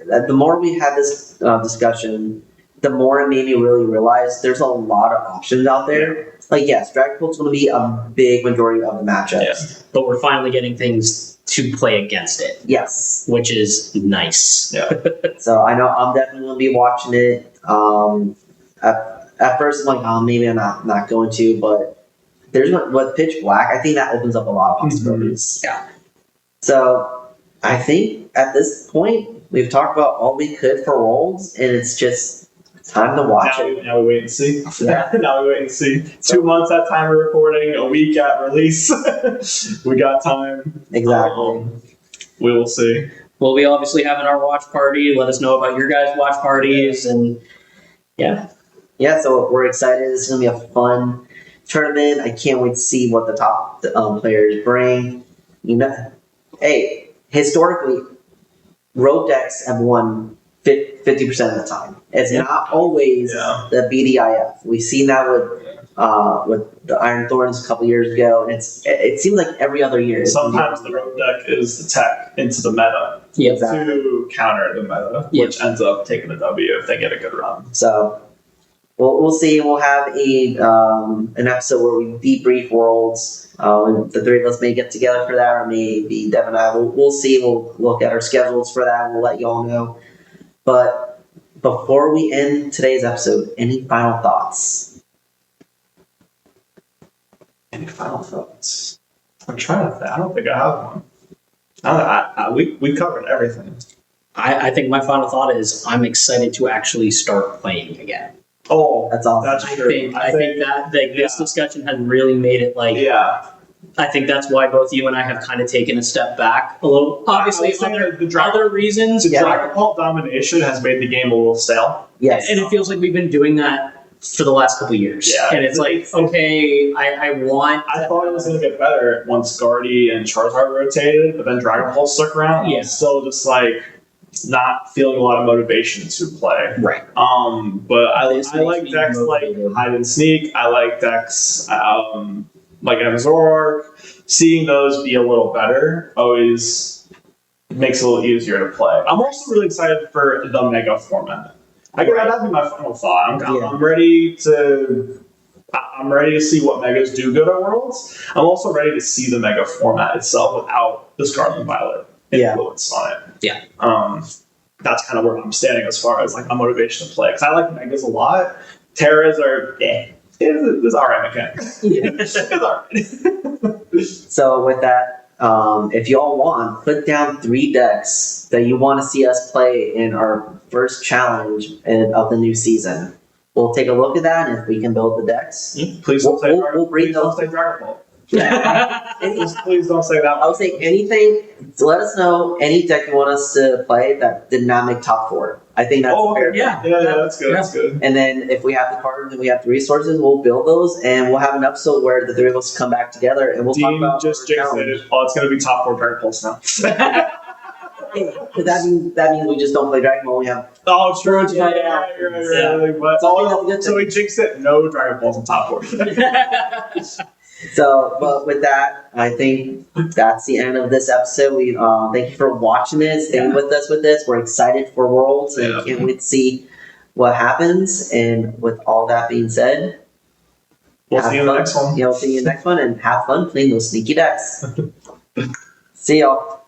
The more we had this discussion, the more it made me really realize there's a lot of options out there. Like, yes, Dragon Ball's going to be a big majority of the matchups. But we're finally getting things to play against it. Yes. Which is nice. Yeah. So I know I'm definitely going to be watching it. At first, I'm like, oh, maybe I'm not going to, but there's with Pitch Black, I think that opens up a lot of possibilities. Yeah. So I think at this point, we've talked about all we could for Worlds, and it's just time to watch it. Now we wait and see. Yeah. Now we wait and see. 2 months at time of recording, a week at release. We got time. Exactly. We will see. We'll be obviously having our watch party. Let us know about your guys' watch parties, and yeah. Yeah, so we're excited. It's going to be a fun tournament. I can't wait to see what the top players bring. Hey, historically, road decks have won 50% of the time. It's not always the BDIF. We've seen that with the Iron Thorns a couple years ago, and it seems like every other year. Sometimes the road deck is the tech into the meta to counter the meta, which ends up taking the W if they get a good run. So we'll see. We'll have an episode where we debrief Worlds. And the three of us may get together for that, or maybe Devin and I. We'll see. We'll look at our schedules for that. We'll let you all know. But before we end today's episode, any final thoughts? Any final thoughts? I'm trying to think. I don't think I have one. We covered everything. I think my final thought is I'm excited to actually start playing again. Oh, That's awesome. that's true. I think that this discussion has really made it like. Yeah. I think that's why both you and I have kind of taken a step back a little. Obviously, other reasons. The Dragon Ball domination has made the game a little stale. Yes. And it feels like we've been doing that for the last couple of years. Yeah. And it's like, okay, I thought it was going to get better once Guardy and Charizard rotated, but then Dragon Ball stuck around. Yeah. I'm still just like not feeling a lot of motivation to play. Right. But I like decks like motivated. Hide and Sneak. I like decks like Enzor. Seeing those be a little better always makes it a little easier to play. I'm also really excited for the Mega format. That'd be my final thought. I'm ready to see what Megas do good at Worlds. I'm also ready to see the Mega format itself without the Scarlet and Violet influence on it. Yeah. That's kind of where I'm standing as far as like my motivation to play. Because I like Megas a lot. Terras are it's alright mechanics. It's alright. So with that, if you all want, put down 3 decks that you want to see us play in our first challenge of the new season. We'll take a look at that, and if we can build the decks, Please don't say Dragon Ball. yeah. Please don't say that. I would say anything. So let us know any deck you want us to play that did not make top 4. I think that's fair. Yeah. Yeah, that's good. That's good. And then if we have the cards and we have the resources, we'll build those, and we'll have an episode where the 3 of us come back together and we'll talk Dean about just our jinxed challenge. it. Oh, it's going to be top 4 Dragon Balls now. Because that means we just don't play Dragon Ball. We have Oh, true. Right Yeah, after. you're right. But So I think that's a good so thing. we jinxed it. No Dragon Balls on top 4. So, but with that, I think that's the end of this episode. We thank you for watching this, staying with us with this. We're excited for Worlds and can't wait to see what happens. And with all that being said, We'll see you in the next one. Yeah, we'll see you in the next one and have fun playing those sneaky decks. See y'all.